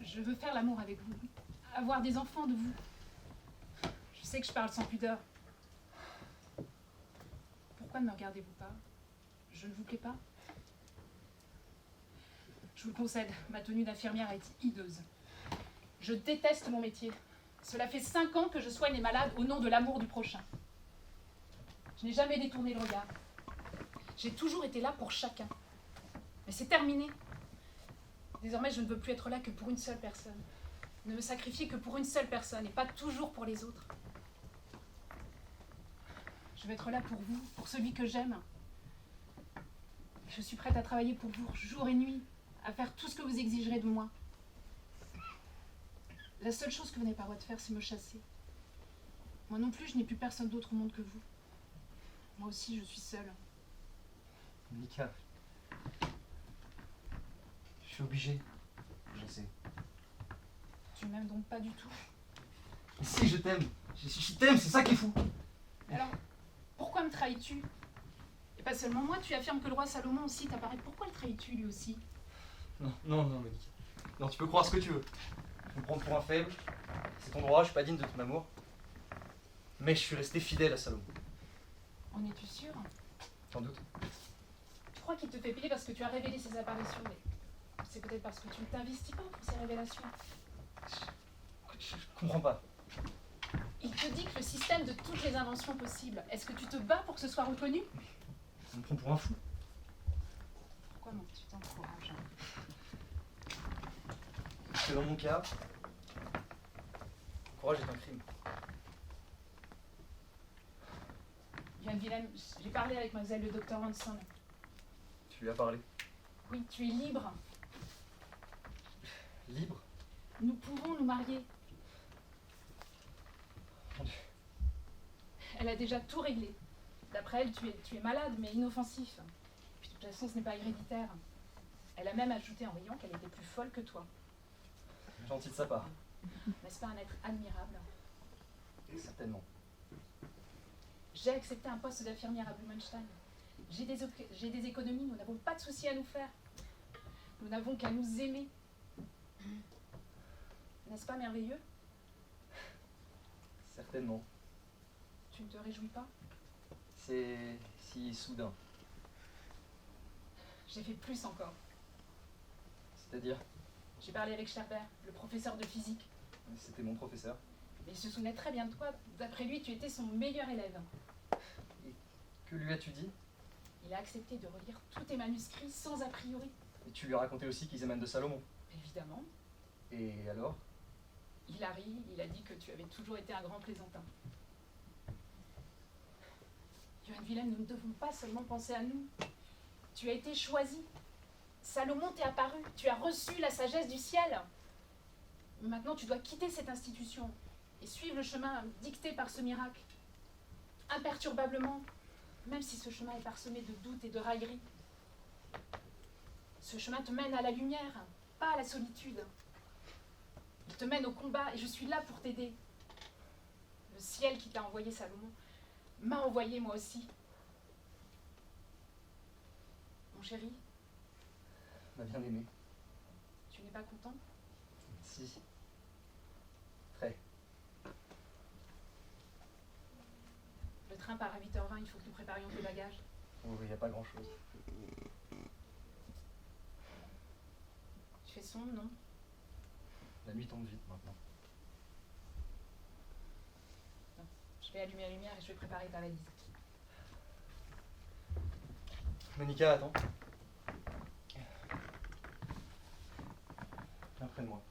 Je veux faire l'amour avec vous. Avoir des enfants de vous. Je sais que je parle sans pudeur. Pourquoi ne me regardez-vous pas? Je ne vous plais pas? Je Je vous le concède, ma tenue d'infirmière a été hideuse. Je déteste mon métier. Cela fait 5 ans que je soigne les malades au nom de l'amour du prochain. Je n'ai jamais détourné le regard. J'ai toujours été là pour chacun. Mais c'est terminé. Désormais, je ne veux plus être là que pour une seule personne. Ne me sacrifier que pour une seule personne et pas toujours pour les autres. Je vais être là pour vous, pour celui que j'aime. Je suis prête à travailler pour vous, jour et nuit, à faire tout ce que vous exigerez de moi. La seule chose que vous n'avez pas le droit de faire, c'est me chasser. Moi non plus, je n'ai plus personne d'autre au monde que vous. Moi aussi, je suis seule. Monica, je suis obligé. Je sais. Tu m'aimes donc pas du tout. Mais si, je t'aime. Je t'aime, c'est ça qui est fou. Alors, pourquoi me trahis-tu? Et pas seulement moi, tu affirmes que le roi Salomon aussi t'apparaît. Pourquoi le trahis-tu lui aussi? Non, Monica. Non, tu peux croire ce que tu veux. Tu me prends pour un faible. C'est ton droit, je suis pas digne de ton amour. Mais je suis resté fidèle à Salomon. En es-tu sûr? Sans doute. Tu crois qu'il te fait payer parce que tu as révélé ses apparitions, mais c'est peut-être parce que tu ne t'investis pas pour ces révélations. Je comprends pas. Il te dit que le système de toutes les inventions possibles, est-ce que tu te bats pour que ce soit reconnu? On me prend pour un fou. Pourquoi tu t'encourages? Parce que dans mon cas, le courage est un crime. Johan Willem, j'ai parlé avec mademoiselle le docteur Hanson. Tu lui as parlé. Oui, tu es libre. Libre? Nous pouvons nous marier. Mon Dieu. Elle a déjà tout réglé. D'après elle, tu es malade, mais inoffensif. Puis de toute façon, ce n'est pas héréditaire. Elle a même ajouté en riant qu'elle était plus folle que toi. Gentil de sa part. N'est-ce pas un être admirable? Certainement. J'ai accepté un poste d'infirmière à Blumenstein. J'ai des économies, nous n'avons pas de soucis à nous faire. Nous n'avons qu'à nous aimer. N'est-ce pas merveilleux? Certainement. Tu ne te réjouis pas? C'est si soudain. J'ai fait plus encore. C'est-à-dire? J'ai parlé avec Scherber, le professeur de physique. C'était mon professeur. Mais il se souvenait très bien de toi. D'après lui, tu étais son meilleur élève. Que lui as-tu dit? Il a accepté de relire tous tes manuscrits sans a priori. Et tu lui as raconté aussi qu'ils émanent de Salomon. Évidemment. Et alors? Il a ri, il a dit que tu avais toujours été un grand plaisantin. Johan Willem, nous ne devons pas seulement penser à nous. Tu as été choisi. Salomon t'est apparu. Tu as reçu la sagesse du ciel. Maintenant, tu dois quitter cette institution et suivre le chemin dicté par ce miracle. Imperturbablement, même si ce chemin est parsemé de doutes et de railleries. Ce chemin te mène à la lumière, pas à la solitude. Il te mène au combat et je suis là pour t'aider. Le ciel qui t'a envoyé Salomon m'a envoyé moi aussi. Mon chéri, m'a bien aimé. tu n'es pas content? Si. Très. Le train part à 8h20, il faut que nous préparions tes bagages. Oh, il n'y a pas grand-chose. Tu fais sombre, non? La nuit tombe vite maintenant. Non. Je vais allumer la lumière et je vais préparer ta valise. Monica, attends. Viens près de moi.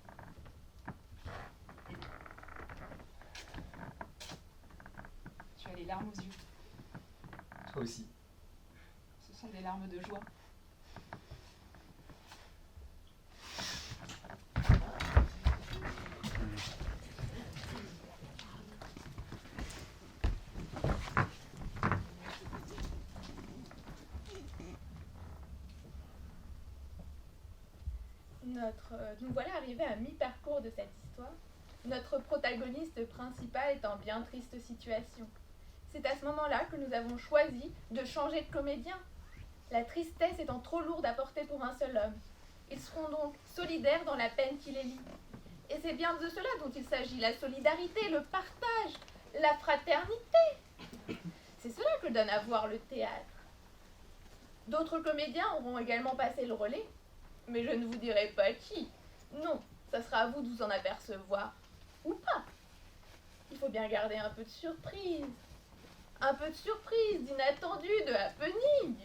Tu as les larmes aux yeux. Toi aussi. Ce sont des larmes de joie. Nous voilà arrivés à mi-parcours de cette histoire. Notre protagoniste principal est en bien triste situation. C'est à ce moment-là que nous avons choisi de changer de comédien. La tristesse étant trop lourde à porter pour un seul homme. Ils seront donc solidaires dans la peine qui les lie. Et c'est bien de cela dont il s'agit, la solidarité, le partage, la fraternité. C'est cela que donne à voir le théâtre. D'autres comédiens auront également passé le relais. Mais je ne vous dirai pas qui. Non, ça sera à vous de vous en apercevoir. Ou pas. Il faut bien garder un peu de surprise. Un peu de surprise, d'inattendu, de happening.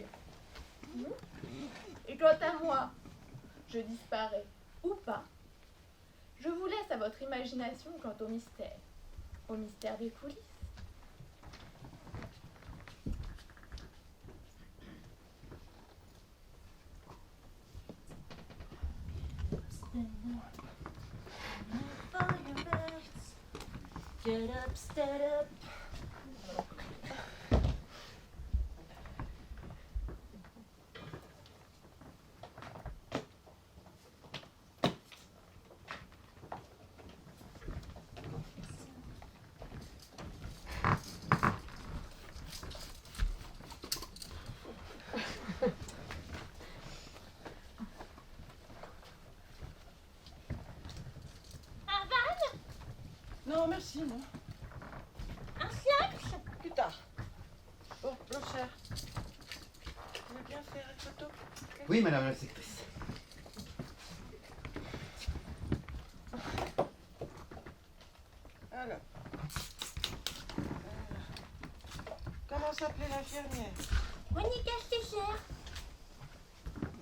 Et quant à moi, je disparais ou pas. Je vous laisse à votre imagination quant au mystère des coulisses. Get up, stand up. Non, merci, non. Un fiax? Plus tard. Bon, Blanchard. Tu veux bien faire une photo? Oui, madame la sectrice. Alors. Comment s'appelait l'infirmière? Monica Stecher,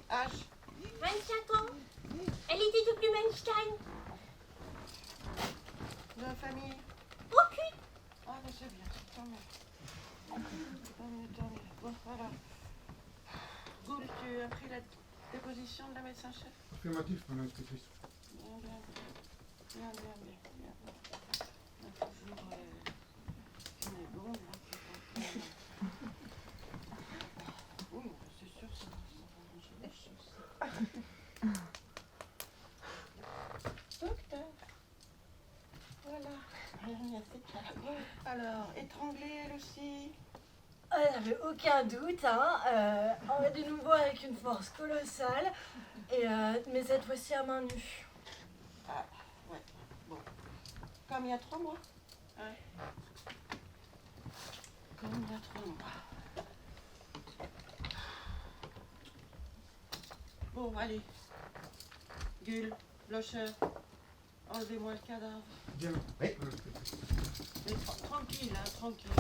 H. 25 ans. Elle était de Blumenstein. De la famille? Aucune. Ah, mais c'est bien, tant mieux. Tant mieux. Bon, voilà. Gould, tu as pris la déposition de la médecin-chef? Affirmatif, madame la sectrice. Bien. Il y a toujours une ébauche, là. Oui, c'est sûr, ça va manger des choses. Docteur. Voilà. Alors, étranglée, elle aussi. Elle n'avait aucun doute, hein. De nouveau avec une force colossale, mais cette fois-ci à main nue. Ah, ouais. Bon. Comme il y a 3 mois. Ouais. Comme il y a 3 mois. Bon, allez. Gull, Blocher, enlevez-moi le cadavre. Bien. Oui. Mais tranquille, hein, tranquille.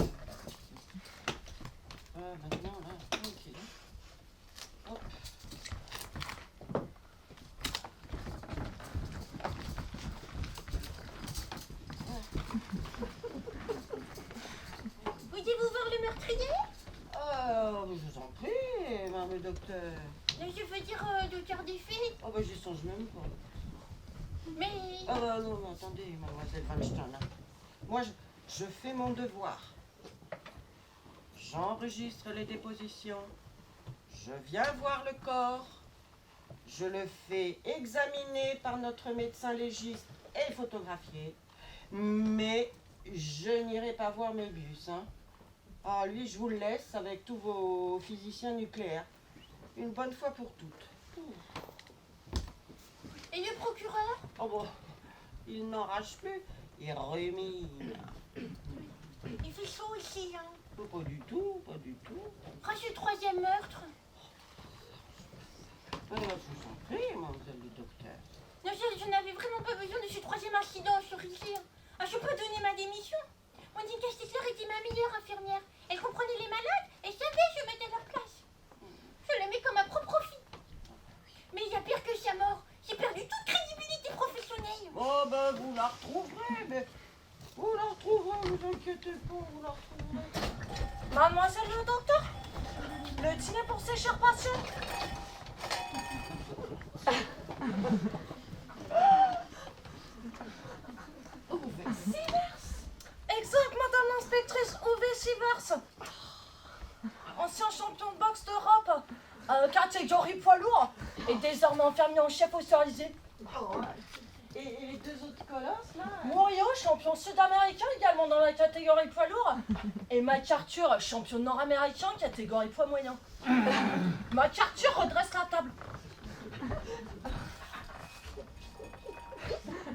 Maintenant, là, tranquille. Hop. Voulez-vous voir le meurtrier? Oh, mais je vous en prie, madame le docteur. Je veux dire, docteur des faits. Oh, bah, j'y songe même pas. Mais... Ah, bah, non, attendez, mademoiselle Weinstein. Hein. Moi, je fais mon devoir. J'enregistre les dépositions. Je viens voir le corps. Je le fais examiner par notre médecin légiste et photographier. Mais je n'irai pas voir Möbius. Hein. Ah, lui, je vous le laisse avec tous vos physiciens nucléaires. Une bonne fois pour toutes. Et le procureur? Oh bon, il n'enrage plus, il rumine. Il fait chaud ici, hein. Oh, pas du tout, pas du tout. Oh, ce 3e meurtre. Madame, je vous en prie, mademoiselle le docteur. Non, je n'avais vraiment pas besoin de ce 3e incident sur ici. Ah, je peux donner ma démission. Monica Stecher était ma meilleure infirmière. Elle comprenait les malades et savait je mettais leur place. Je l'aimais comme ma propre fille. Mais il y a pire que sa mort. J'ai perdu toute crédibilité professionnelle. Oh ben vous la retrouverez, mais vous la retrouverez, vous inquiétez pas, vous la retrouverez. Mademoiselle le docteur, le dîner pour ces chers patients. Exact, madame l'inspectrice, Uwe Sivers. Ancien champion de boxe d'Europe, catégorie poids lourd, et désormais infirmier en chef hospitalisé. Et les 2 autres colosses, là? Moyo, champion sud-américain également dans la catégorie poids lourd. Et MacArthur, champion nord-américain, catégorie poids moyen. MacArthur redresse la table.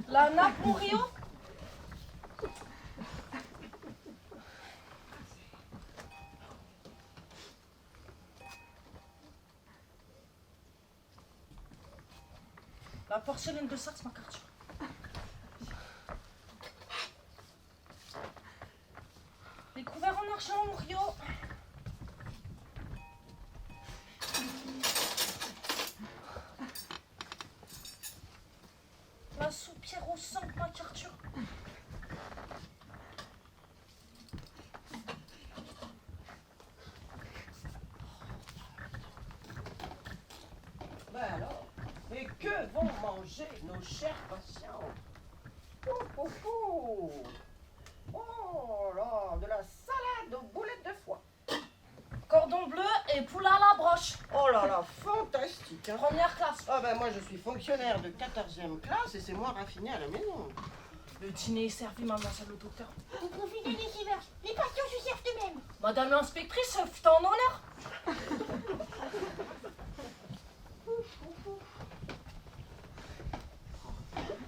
La nappe Murillo. La porcelaine de Saxe, ma carte. Les couverts en argent, Murillo. La soupière au sang, ma carte. Ben alors, et que vont manger nos chers patients? Oh, oh, oh. Oh là, de la salade aux boulettes de foie. Cordon bleu et poule à la broche. Oh là là, fantastique. Hein. Première classe. Ah ben moi je suis fonctionnaire de 14e classe et c'est moins raffiné à la maison. Le dîner est servi, mademoiselle le docteur. Vous profitez des sileurs. Les patients se servent eux-mêmes. Madame l'inspectrice, fut en honneur.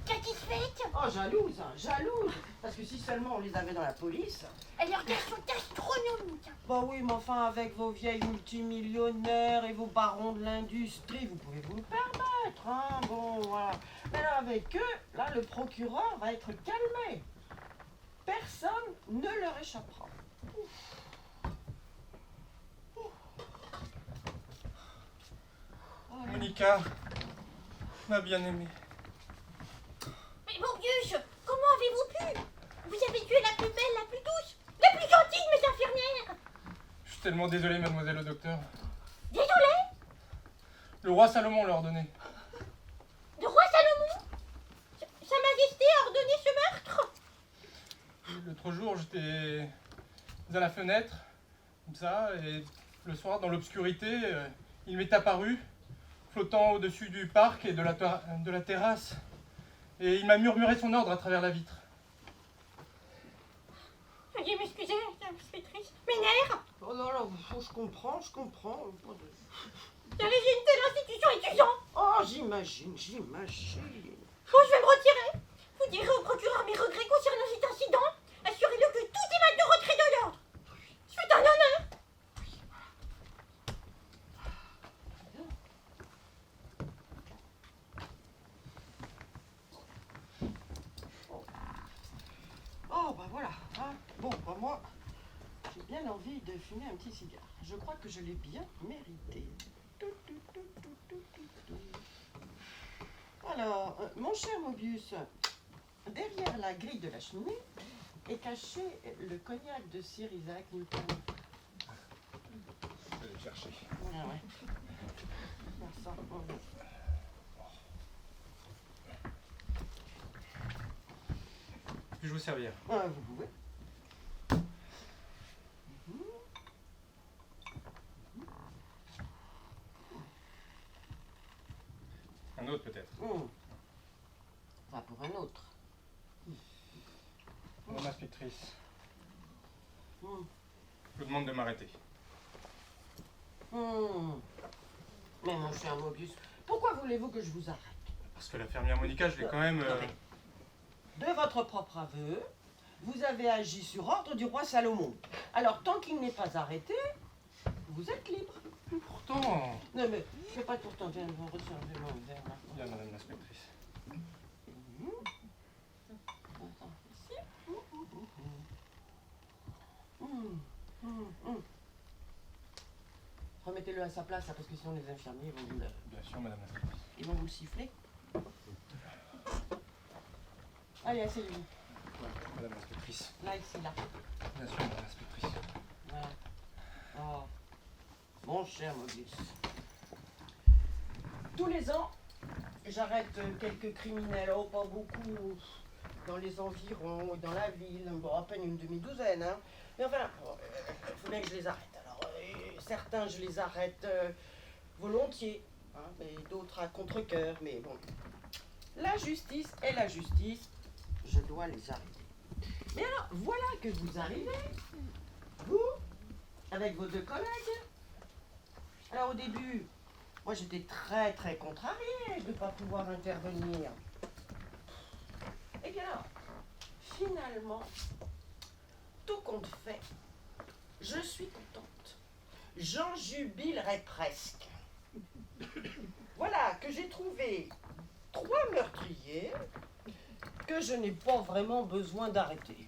Satisfaite? Oh jalouse, hein, jalouse. Parce que si seulement on les avait dans la police. Et leurs gains sont astronomiques. Bah oui, mais enfin avec vos vieilles multimillionnaires et vos barons de l'industrie, vous pouvez vous le permettre, hein. Bon, voilà. Mais là avec eux, là le procureur va être calmé. Personne ne leur échappera. Monica, ma bien-aimée. Mais Morbius, comment avez-vous pu? Vous avez tué la plus belle, la plus douce, la plus gentille de mes infirmières. Je suis tellement désolé, mademoiselle le docteur. Désolé? Le roi Salomon l'a ordonné. Le roi Salomon? Sa Majesté a ordonné ce meurtre? L'autre jour, j'étais à la fenêtre, comme ça, et le soir, dans l'obscurité, il m'est apparu, flottant au-dessus du parc et de la terrasse, et il m'a murmuré son ordre à travers la vitre. Veuillez m'excuser, inspectrice. Mes nerfs. Oh là là, je comprends. Diriger une telle institution étudiant. Oh, j'imagine. Bon, je vais me retirer. Vous direz au procureur mes regrets concernant cet incident. Assurez-le que tout est maintenant retrait de l'ordre. C'est un honneur. Oh bah voilà. Hein. Bon, bah moi, j'ai bien envie de fumer un petit cigare. Je crois que je l'ai bien mérité. Alors, mon cher Mobius, derrière la grille de la cheminée est caché le cognac de Sir Isaac Newton. Je vais le chercher. Ah ouais. Ça sent bon. Puis-je vous servir? Vous pouvez. Un autre peut-être. Ça pour un autre. Madame l'inspectrice, je vous demande de m'arrêter. Mais mon cher Mobius, pourquoi voulez-vous que je vous arrête? Parce que la fermière Monica, je l'ai quand même... De votre propre aveu, vous avez agi sur ordre du roi Salomon. Alors, tant qu'il n'est pas arrêté, vous êtes libre. Pourtant... Non mais, je fais pas de pourtant, viens, vous resservez mon verre là. Bien, madame l'inspectrice. Attends, ici. Remettez-le à sa place, là, parce que sinon les infirmiers vont vous le... Bien sûr, madame l'inspectrice. Ils vont vous le siffler. Allez, asseyez-vous. Madame l'inspectrice. Là, ici, là. Bien sûr, madame l'inspectrice. Voilà. Oh, mon cher Mobius. Tous les ans, j'arrête quelques criminels, oh pas beaucoup, dans les environs, dans la ville, bon, à peine une demi-douzaine, hein. Mais enfin, il faut bien que je les arrête. Alors, certains, je les arrête volontiers, hein, mais d'autres à contre-cœur, mais bon. La justice est la justice, je dois les arrêter. Mais alors, voilà que vous arrivez, vous, avec vos deux collègues. Alors au début, moi j'étais très très contrariée de ne pas pouvoir intervenir. Et bien alors, finalement, tout compte fait, je suis contente. J'en jubilerai presque. Voilà que j'ai trouvé 3 3 meurtriers que je n'ai pas vraiment besoin d'arrêter.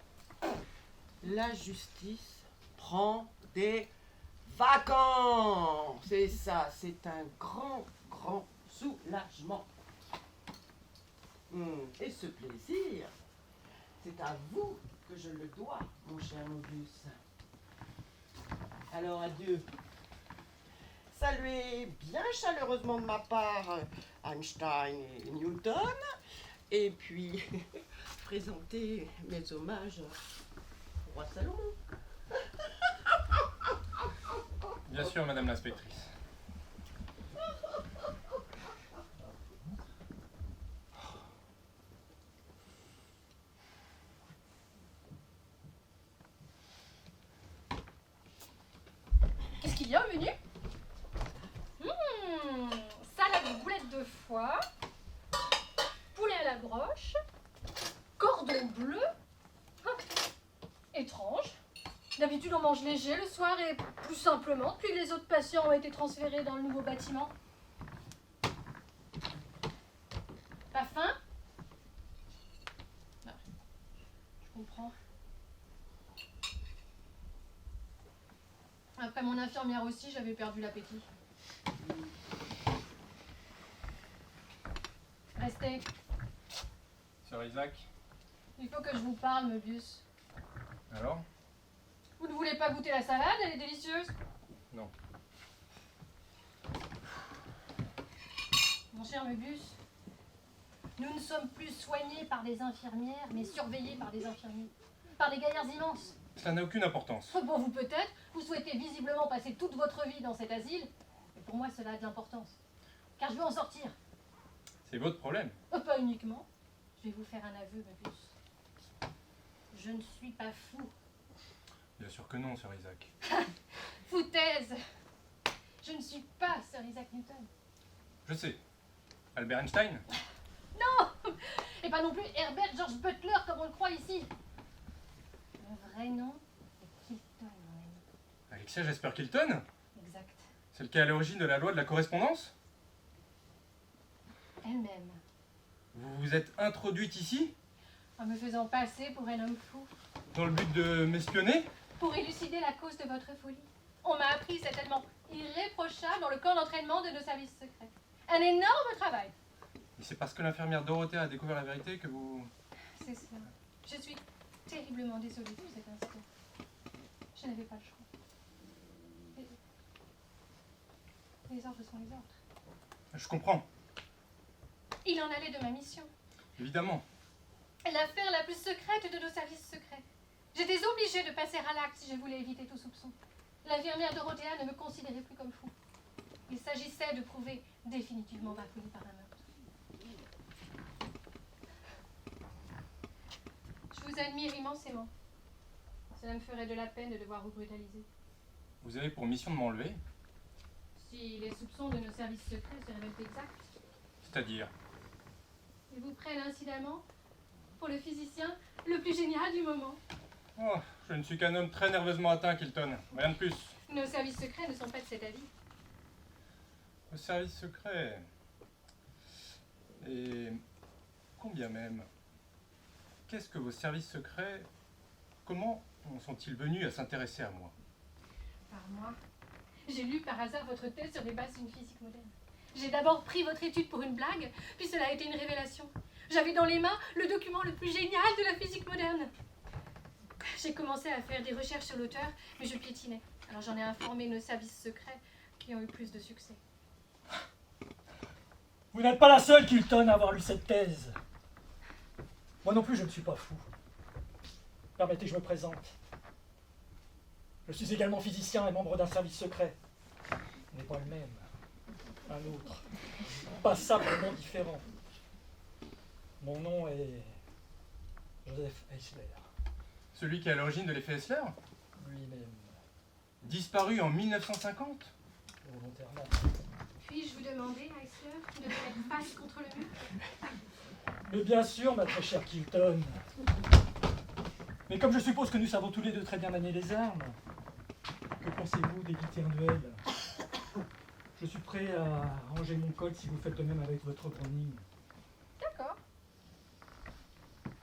La justice prend des vacances. C'est ça, c'est un grand soulagement. Et ce plaisir, c'est à vous que je le dois, mon cher Mobius. Alors adieu. Saluez bien chaleureusement de ma part Einstein et Newton, et puis présentez mes hommages au roi Salomon. Bien sûr, madame l'inspectrice. Qu'est-ce qu'il y a au menu? Salade boulette de foie, poulet à la broche, cordon bleu. Étrange. D'habitude, on mange léger le soir et plus simplement depuis que les autres patients ont été transférés dans le nouveau bâtiment. Pas faim? Non. Je comprends. Après mon infirmière aussi, j'avais perdu l'appétit. Restez. Sir Isaac, Il faut que je vous parle, Möbius. alors? Vous ne voulez pas goûter la salade? Elle est délicieuse. Non. Mon cher Möbius, nous ne sommes plus soignés par des infirmières, mais surveillés par des infirmiers. Par des gaillards immenses. Ça n'a aucune importance. Pour vous peut-être, vous souhaitez visiblement passer toute votre vie dans cet asile, mais pour moi cela a de l'importance. Car je veux en sortir. C'est votre problème. Pas uniquement. Je vais vous faire un aveu, Möbius. Je ne suis pas fou. Bien sûr que non, Sir Isaac. Foutaise! Je ne suis pas Sir Isaac Newton. Je sais. Albert Einstein? Non! Et pas non plus Herbert George Butler comme on le croit ici. Mon vrai nom est Kilton, mon ami. Alexia Jasper Kilton? Exact. Celle qui est à l'origine de la loi de la correspondance? Elle-même. Vous vous êtes introduite ici? En me faisant passer pour un homme fou. Dans le but de m'espionner? Pour élucider la cause de votre folie. On m'a appris cet élément irréprochable dans le camp d'entraînement de nos services secrets. Un énorme travail. Et c'est parce que l'infirmière Dorothée a découvert la vérité que vous... C'est ça. Je suis terriblement désolée pour cet instant. Je n'avais pas le choix. Les ordres sont les ordres. Je comprends, Il en allait de ma mission. évidemment. L'affaire la plus secrète de nos services secrets. J'étais obligée de passer à l'acte si je voulais éviter tout soupçon. L'infirmière Dorothea ne me considérait plus comme fou. Il s'agissait de prouver définitivement ma folie par un meurtre. Je vous admire immensément. Cela me ferait de la peine de devoir vous brutaliser. Vous avez pour mission de m'enlever? Si les soupçons de nos services secrets se révèlent exacts, C'est-à-dire? ils vous prennent incidemment pour le physicien le plus génial du moment. Oh, je ne suis qu'un homme très nerveusement atteint, Kilton. Rien de plus. Nos services secrets ne sont pas de cet avis. Vos services secrets... Et... combien même? Qu'est-ce que vos services secrets... Comment en sont-ils venus à s'intéresser à moi? Par moi. J'ai lu par hasard votre thèse sur les bases d'une physique moderne. J'ai d'abord pris votre étude pour une blague, puis cela a été une révélation. J'avais dans les mains le document le plus génial de la physique moderne. J'ai commencé à faire des recherches sur l'auteur, mais je piétinais. Alors j'en ai informé nos services secrets qui ont eu plus de succès. Vous n'êtes pas la seule, Kilton, à avoir lu cette thèse. Moi non plus, je ne suis pas fou. Permettez, je me présente. Je suis également physicien et membre d'un service secret. Ce n'est pas le même. Un autre. Passablement différent. Mon nom est Joseph Eisler. Celui qui est à l'origine de l'effet Hessler? Lui-même. Disparu en 1950? Volontairement. Puis-je vous demander, Eisler, de mettre face contre le mur? Mais bien sûr, ma très chère Kilton. Mais comme je suppose que nous savons tous les deux très bien manier les armes, que pensez-vous d'éviter un duel? Je suis prêt à ranger mon col si vous faites de même avec votre Browning.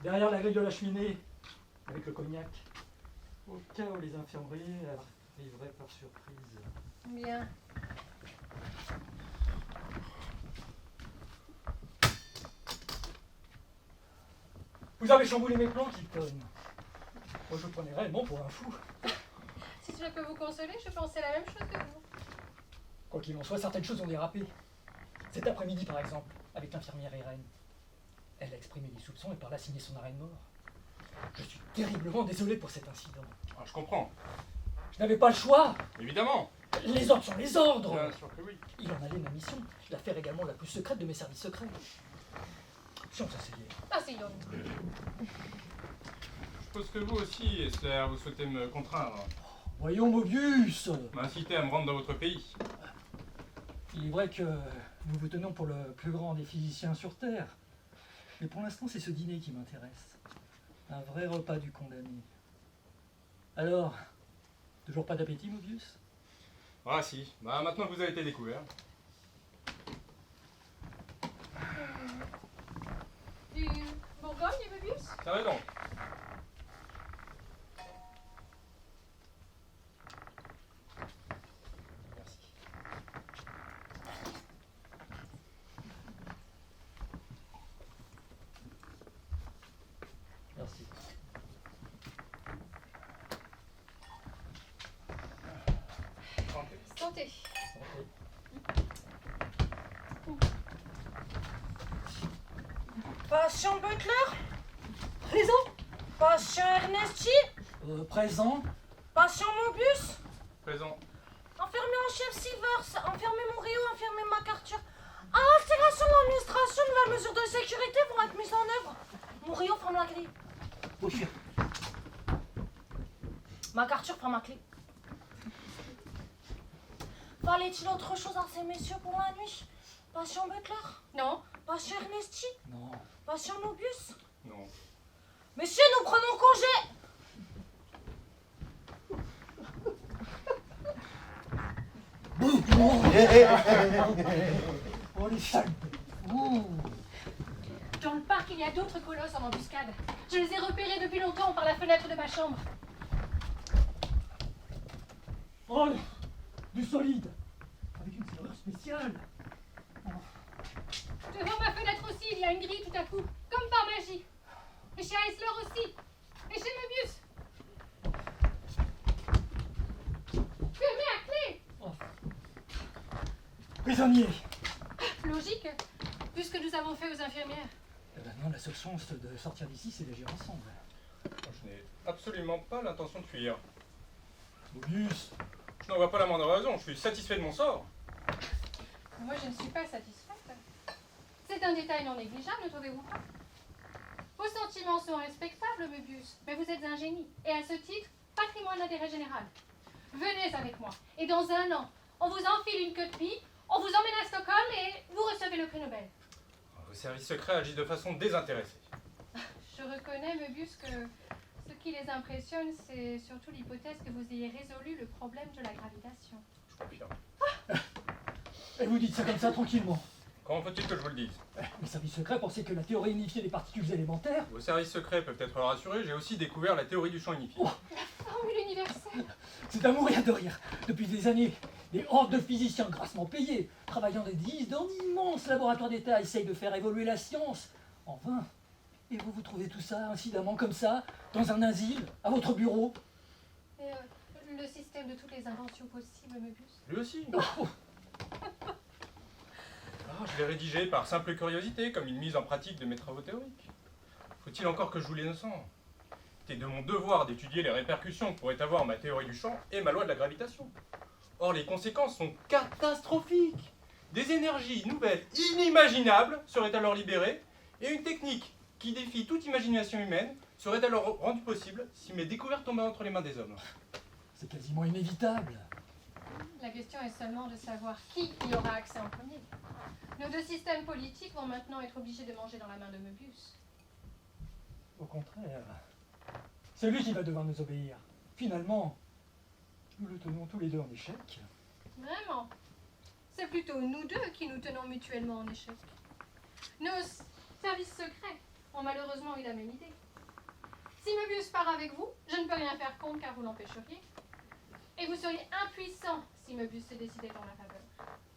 derrière la grille de la cheminée, avec le cognac, au cas où les infirmeries arriveraient par surprise. Bien. Vous avez chamboulé mes plans, Kilton. Moi, je prenais réellement pour un fou. Si cela peut vous consoler, je pensais la même chose que vous. Quoi qu'il en soit, certaines choses ont dérapé. Cet après-midi, par exemple, avec l'infirmière Irène. Elle a exprimé des soupçons et par là signé son arrêt de mort. Je suis terriblement désolé pour cet incident. Ah, je comprends. Je n'avais pas le choix. Évidemment. Les ordres sont les ordres. Bien sûr que oui. Il en allait de ma mission, l'affaire également la plus secrète de mes services secrets. Si on s'asseyait. Asseyons-nous. Je suppose que vous aussi, Esther, vous souhaitez me contraindre. Voyons, Mobius. M'inciter à me rendre dans votre pays. Il est vrai que nous vous tenons pour le plus grand des physiciens sur Terre. Mais pour l'instant, c'est ce dîner qui m'intéresse. Un vrai repas du condamné. Alors, toujours pas d'appétit, Mobius? Ah si, bah maintenant que vous avez été découvert. Du Bourgogne, Mobius? Ça va donc. Merci. Santé. Patient Butler? Présent. Patient Ernesti? Présent. Patient Mobius? Présent. Infirmier en chef Silvers, infirmier Morio, infirmier MacArthur. Installation de l'administration, nouvelles mesures de sécurité vont être mises en œuvre. Morio, ferme la grille. Oui, chef. MacArthur, prends ma clé. Fallait-il autre chose à ces messieurs pour la nuit? Patient Butler? Non. Patient Ernesti? Non. Patient Mobius? Non. Messieurs, nous prenons congé! Oh, les salles. Dans le parc, il y a d'autres colosses en embuscade. Je les ai repérés depuis longtemps par la fenêtre de ma chambre. Oh, du solide. Avec une serrure spéciale. Devant ma fenêtre aussi, il y a une grille tout à coup, comme par magie. Et chez Eisler aussi. Et chez Möbius. Fermez à clé. Prisonnier. Logique, vu ce que nous avons fait aux infirmières. Eh ben non, la seule chance de sortir d'ici, c'est d'agir ensemble. Je n'ai absolument pas l'intention de fuir. Mobius. Je n'en vois pas la moindre raison, je suis satisfait de mon sort. Moi, je ne suis pas satisfaite. C'est un détail non négligeable, ne trouvez-vous pas? Vos sentiments sont respectables, Möbius, mais vous êtes un génie. Et à ce titre, patrimoine d'intérêt général. Venez avec moi, et dans un an, on vous enfile une queue de pie, on vous emmène à Stockholm et vous recevez le prix Nobel. Vos services secrets agissent de façon désintéressée. Je reconnais, Möbius, que ce qui les impressionne, c'est surtout l'hypothèse que vous ayez résolu le problème de la gravitation. Je confirme. Et vous dites ça comme ça tranquillement. Comment faut-il que je vous le dise? Les services secrets pensaient que la théorie unifiée des particules élémentaires... Vos services secrets peuvent être rassurés, j'ai aussi découvert la théorie du champ unifié. La formule universelle. C'est à mourir de rire. Depuis des années, des hordes de physiciens grassement payés, travaillant dans d'immenses laboratoires d'État, essayent de faire évoluer la science. En vain. Et vous trouvez tout ça, incidemment, comme ça, dans un asile, à votre bureau. Et le système de toutes les inventions possibles, Möbius. Lui aussi. Je l'ai rédigé par simple curiosité, comme une mise en pratique de mes travaux théoriques. Faut-il encore que je joue l'innocent? C'est de mon devoir d'étudier les répercussions que pourrait avoir ma théorie du champ et ma loi de la gravitation. Or, les conséquences sont catastrophiques. Des énergies nouvelles, inimaginables, seraient alors libérées, et une technique qui défie toute imagination humaine serait alors rendue possible si mes découvertes tombaient entre les mains des hommes. C'est quasiment inévitable. La question est seulement de savoir qui y aura accès en premier. Nos deux systèmes politiques vont maintenant être obligés de manger dans la main de Möbius. Au contraire, c'est lui qui va devoir nous obéir. Finalement, nous le tenons tous les deux en échec. Vraiment. C'est plutôt nous deux qui nous tenons mutuellement en échec. Nos services secrets ont malheureusement eu la même idée. Si Möbius part avec vous, je ne peux rien faire contre car vous l'empêcheriez. Et vous seriez impuissant si Möbius se décidait en ma faveur.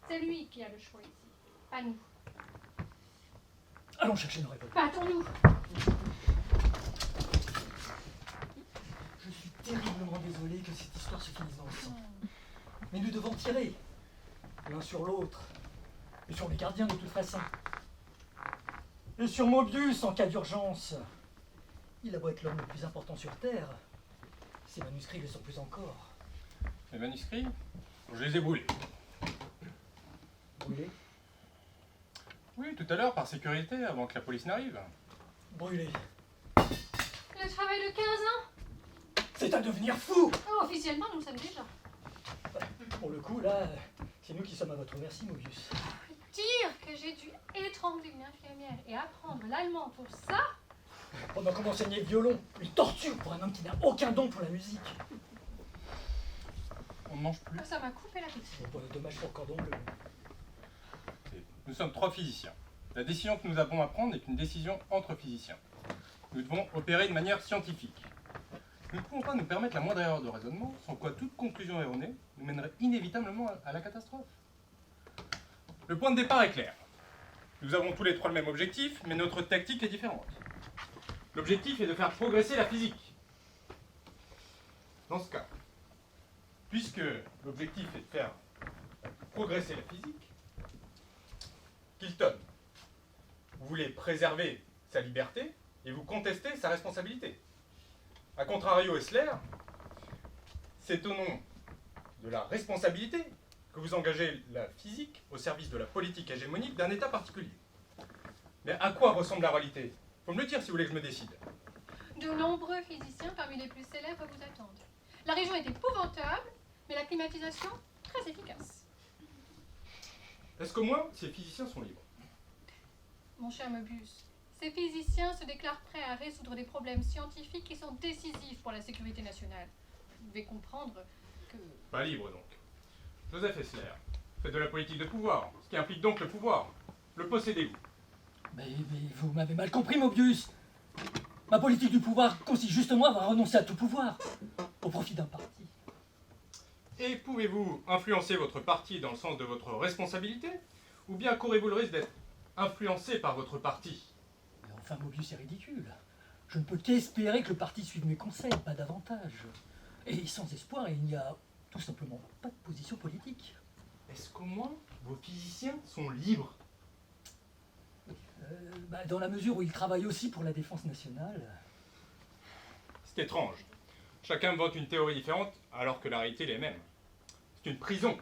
C'est lui qui a le choix ici, pas nous. Allons chercher nos révoltes. Battons-nous. Je suis terriblement désolé que cette histoire se finisse dans le sang. Mais nous devons tirer, l'un sur l'autre, et sur les gardiens de toute façon. Et sur Möbius en cas d'urgence. Il a beau être l'homme le plus important sur Terre, ses manuscrits le sont plus encore. Les manuscrits, je les ai brûlés. Brûlés? Oui, tout à l'heure, par sécurité, avant que la police n'arrive. Brûlés. Le travail de 15 ans? C'est à devenir fou! Oh, officiellement, nous le savons déjà. Pour le coup, là, c'est nous qui sommes à votre merci, Möbius. Dire que j'ai dû étrangler une infirmière et apprendre l'allemand pour ça? Pendant qu'on m'enseignait le violon, une torture pour un homme qui n'a aucun don pour la musique. On ne mange plus. Ça m'a coupé la tête. Bon, dommage pour Cordon Bleu. Nous sommes 3 physiciens. La décision que nous avons à prendre est une décision entre physiciens. Nous devons opérer de manière scientifique. Nous ne pouvons pas nous permettre la moindre erreur de raisonnement, sans quoi toute conclusion erronée nous mènerait inévitablement à la catastrophe. Le point de départ est clair. Nous avons tous les 3 le même objectif, mais notre tactique est différente. L'objectif est de faire progresser la physique. Dans ce cas, puisque l'objectif est de faire progresser la physique, Kilton, vous voulez préserver sa liberté et vous contestez sa responsabilité. A contrario, Hessler, c'est au nom de la responsabilité que vous engagez la physique au service de la politique hégémonique d'un État particulier. Mais à quoi ressemble la réalité? Faut me le dire si vous voulez que je me décide. De nombreux physiciens parmi les plus célèbres vous attendent. La région est épouvantable, mais la climatisation, très efficace. Est-ce qu'au moins ces physiciens sont libres? Mon cher Möbius, ces physiciens se déclarent prêts à résoudre des problèmes scientifiques qui sont décisifs pour la sécurité nationale. Vous devez comprendre que... Pas libre donc. Joseph Hessler, faites de la politique de pouvoir, ce qui implique donc le pouvoir. Le possédez-vous? Mais vous m'avez mal compris, Möbius. Ma politique du pouvoir consiste justement à renoncer à tout pouvoir, au profit d'un parti. Et pouvez-vous influencer votre parti dans le sens de votre responsabilité? Ou bien courez-vous le risque d'être influencé par votre parti? Mais enfin, Möbius, c'est ridicule. Je ne peux qu'espérer que le parti suive mes conseils, pas davantage. Et sans espoir, il n'y a tout simplement pas de position politique. Est-ce qu'au moins vos physiciens sont libres? Dans la mesure où ils travaillent aussi pour la défense nationale. C'est étrange. Chacun me vante une théorie différente alors que la réalité est la même. C'est une prison.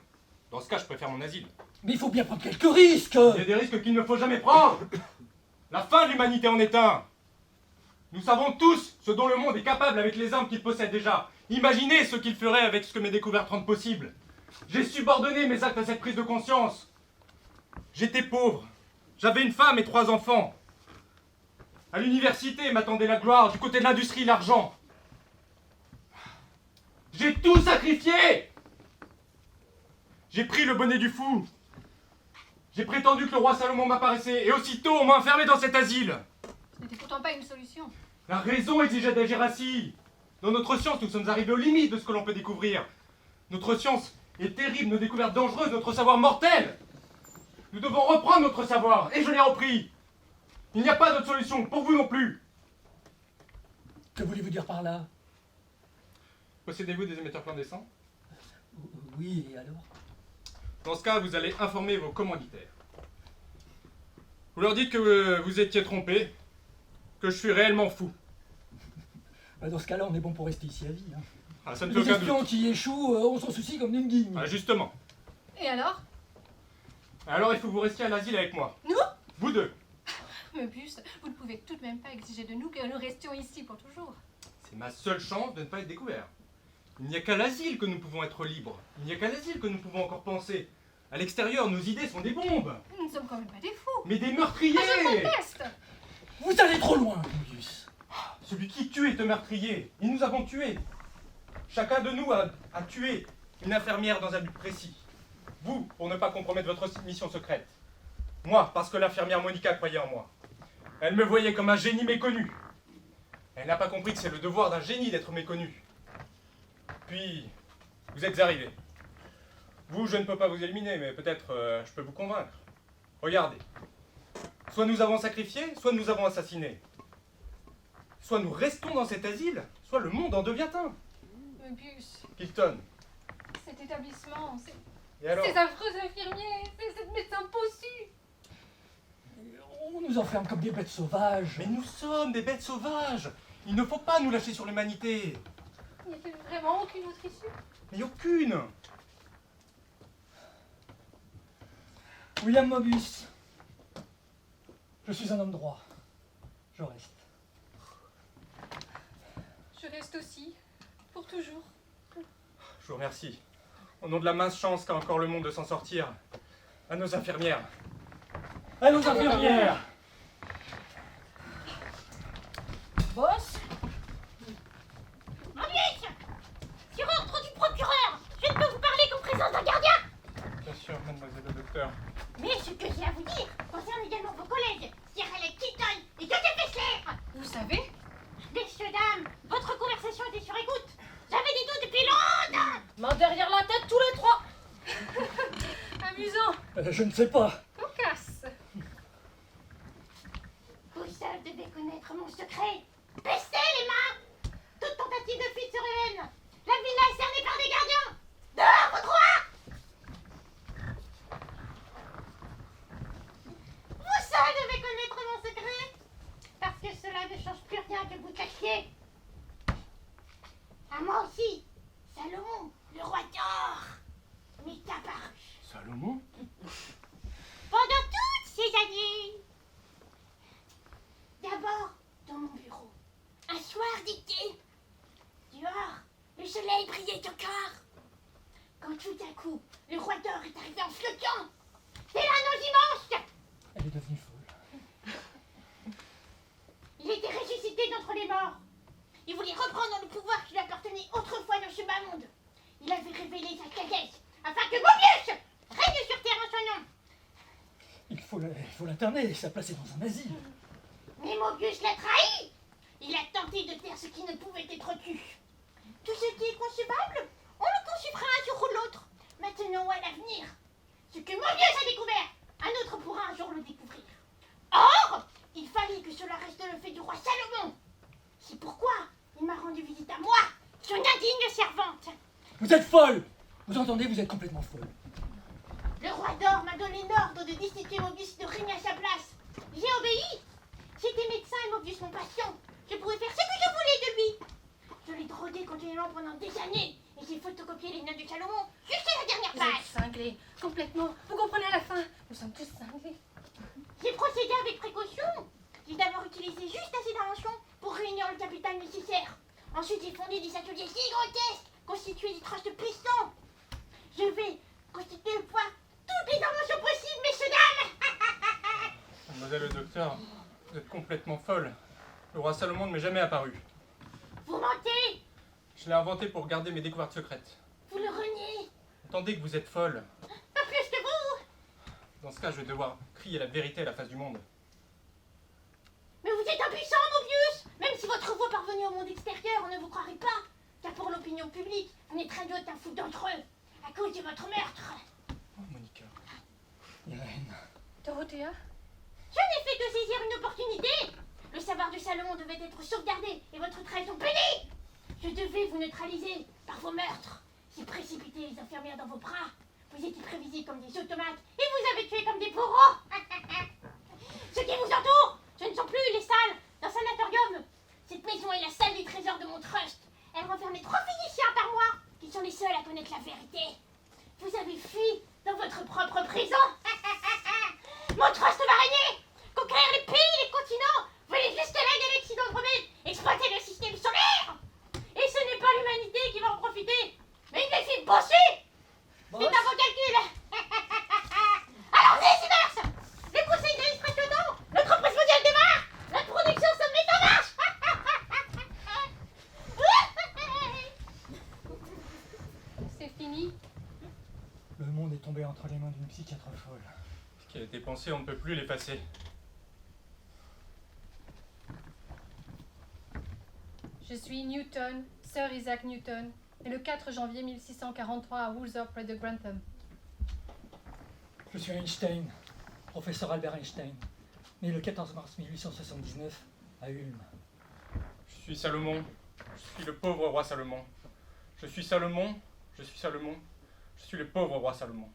Dans ce cas, je préfère mon asile. Mais il faut bien prendre quelques risques! Il y a des risques qu'il ne faut jamais prendre! La fin de l'humanité en est un! Nous savons tous ce dont le monde est capable avec les armes qu'il possède déjà. Imaginez ce qu'il ferait avec ce que mes découvertes rendent possible. J'ai subordonné mes actes à cette prise de conscience. J'étais pauvre. J'avais une femme et 3 enfants. À l'université m'attendait la gloire, du côté de l'industrie, l'argent. J'ai tout sacrifié! J'ai pris le bonnet du fou. J'ai prétendu que le roi Salomon m'apparaissait, et aussitôt on m'a enfermé dans cet asile. Ce n'était pourtant pas une solution. La raison exigeait d'agir ainsi. Dans notre science, nous sommes arrivés aux limites de ce que l'on peut découvrir. Notre science est terrible, nos découvertes dangereuses, notre savoir mortel. Nous devons reprendre notre savoir, et je l'ai repris. Il n'y a pas d'autre solution, pour vous non plus. Que voulez-vous dire par là? Possédez-vous des émetteurs clandestins? Oui, et alors? Dans ce cas, vous allez informer vos commanditaires. Vous leur dites que vous étiez trompés, que je suis réellement fou. Dans ce cas-là, on est bon pour rester ici à vie. Hein. Ah, ça ne fait Les aucun espions doute. qui échouent, on s'en soucie comme d'une guigne. Ah, justement. Et alors? Alors il faut que vous restiez à l'asile avec moi. Nous? Vous deux. Möbius, vous ne pouvez tout de même pas exiger de nous que nous restions ici pour toujours. C'est ma seule chance de ne pas être découvert. Il n'y a qu'à l'asile que nous pouvons être libres. Il n'y a qu'à l'asile que nous pouvons encore penser. À l'extérieur, nos idées sont des bombes. Nous ne sommes quand même pas des fous. Mais des meurtriers! Ah, je proteste! Vous allez trop loin, Möbius. Celui qui tue est un meurtrier. Et nous avons tué. Chacun de nous a tué une infirmière dans un but précis. Vous, pour ne pas compromettre votre mission secrète. Moi, parce que l'infirmière Monica croyait en moi. Elle me voyait comme un génie méconnu. Elle n'a pas compris que c'est le devoir d'un génie d'être méconnu. Puis, vous êtes arrivés. Vous, je ne peux pas vous éliminer, mais peut-être je peux vous convaincre. Regardez. Soit nous avons sacrifié, soit nous avons assassiné. Soit nous restons dans cet asile, soit le monde en devient un. Möbius, Pilton. cet établissement, Et alors? ces affreux infirmiers, ces médecins possus. On nous enferme comme des bêtes sauvages. Mais nous sommes des bêtes sauvages. Il ne faut pas nous lâcher sur l'humanité. Il n'y a vraiment aucune autre issue. Mais aucune. William Möbius. Je suis un homme droit. Je reste. Je reste aussi, pour toujours. Je vous remercie. Au nom de la mince chance qu'a encore le monde de s'en sortir, à nos infirmières. À nos infirmières! Boss? Möbius! Sur ordre du procureur, je ne peux vous parler qu'en présence d'un gardien. Bien sûr, mademoiselle le docteur. Mais ce que j'ai à vous dire concerne également vos collègues, Sir Alec Keaton et Joseph Fessler. Vous savez? Messieurs, dames, votre conversation était sur écoute. J'avais des doutes depuis longtemps. Main derrière la tête, tous les trois. Amusant. Je ne sais pas. Cocasse. Vous seuls devez connaître mon secret. Baissez les mains. Toute tentative de fuite serait vaine. La villa est cernée par des gardiens. Dehors, vous trois. Vous seuls devez connaître mon secret. Parce que cela ne change plus rien que vous cachiez. À moi aussi, Salomon, le roi d'or, m'est apparu. Salomon? Pendant toutes ces années. D'abord, dans mon bureau, un soir d'été. Dehors, le soleil brillait encore. Quand tout à coup, le roi d'or est arrivé en flottant. Tel un ange immense. Elle est devenue folle. Il était ressuscité d'entre les morts. Il voulait reprendre le pouvoir qui lui appartenait autrefois dans ce bas monde. Il avait révélé sa sagesse afin que Möbius règne sur terre en son nom. Il faut l'interner, sa place est dans un asile. Mais Möbius l'a trahi. Il a tenté de faire ce qui ne pouvait être tu. Tout ce qui est concevable, on le concevra un jour ou l'autre. Maintenant ou à l'avenir. Ce que Möbius a découvert, un autre pourra un jour le découvrir. Or, il fallait que cela reste le fait du roi Salomon. C'est pourquoi il m'a rendu visite à moi, son indigne servante. Vous êtes folle! Vous entendez, vous êtes complètement folle. Le roi d'or m'a donné l'ordre de destituer Möbius de régner à sa place. J'ai obéi. J'étais médecin et Möbius mon patient. Je pouvais faire ce que je voulais de lui. Je l'ai drogué continuellement pendant des années et j'ai photocopié les notes de Salomon jusqu'à la dernière Vous page. êtes cinglés, complètement. Vous comprenez à la fin? Nous sommes tous cinglés. J'ai procédé avec précaution. J'ai d'abord utilisé juste assez d'inventions pour réunir le capital nécessaire. Ensuite, j'ai fondé des ateliers gigantesques constitués des traces de pistons. Je vais constituer une fois toutes les inventions possibles, messieurs, dames. Mademoiselle le docteur, vous êtes complètement folle. Le roi Salomon ne m'est jamais apparu. Vous mentez. Je l'ai inventé pour garder mes découvertes secrètes. Vous le reniez. Entendez que vous êtes folle. Pas plus que vous. Dans ce cas, je vais devoir crier la vérité à la face du monde. Mais vous êtes impuissant, Möbius. Même si votre voix parvenait au monde extérieur, on ne vous croirait pas. Car pour l'opinion publique, vous n'êtes rien d'autre qu'un fou d'entre eux. À cause de votre meurtre. Oh, Monica. Irène. Dorothea? Je n'ai fait que saisir une opportunité. Le savoir de Salomon devait être sauvegardé et votre trahison punie. Je devais vous neutraliser par vos meurtres. J'ai précipité les infirmières dans vos bras. Vous étiez prévisibles comme des automates et vous avez tué comme des bourreaux. Ce qui vous entoure, ce ne sont plus les salles d'un sanatorium. Cette maison est la salle des trésors de mon trust. Elle renferme 3 physiciens par mois qui sont les seuls à connaître la vérité. Vous avez fui dans votre propre prison. Mon trust va régner. Conquérir les pays, les continents, voler jusqu'à la galaxie d'Andromède, exploiter le système solaire. Et ce n'est pas l'humanité qui va en profiter, mais une défi bossée. C'est dans vos calculs. Allons-y, Simmers. Le conseil d'administration tombe. L'entreprise mondiale démarre. La production se met en marche. C'est fini? Le monde est tombé entre les mains d'une psychiatre folle. Ce qui a été pensé, on ne peut plus l'effacer. Je suis Newton, Sir Isaac Newton, né le 4 janvier 1643 à Woolsthorpe près de Grantham. Je suis Einstein, professeur Albert Einstein, né le 14 mars 1879 à Ulm. Je suis Salomon, je suis le pauvre roi Salomon. Je suis Salomon, je suis Salomon, je suis le pauvre roi Salomon.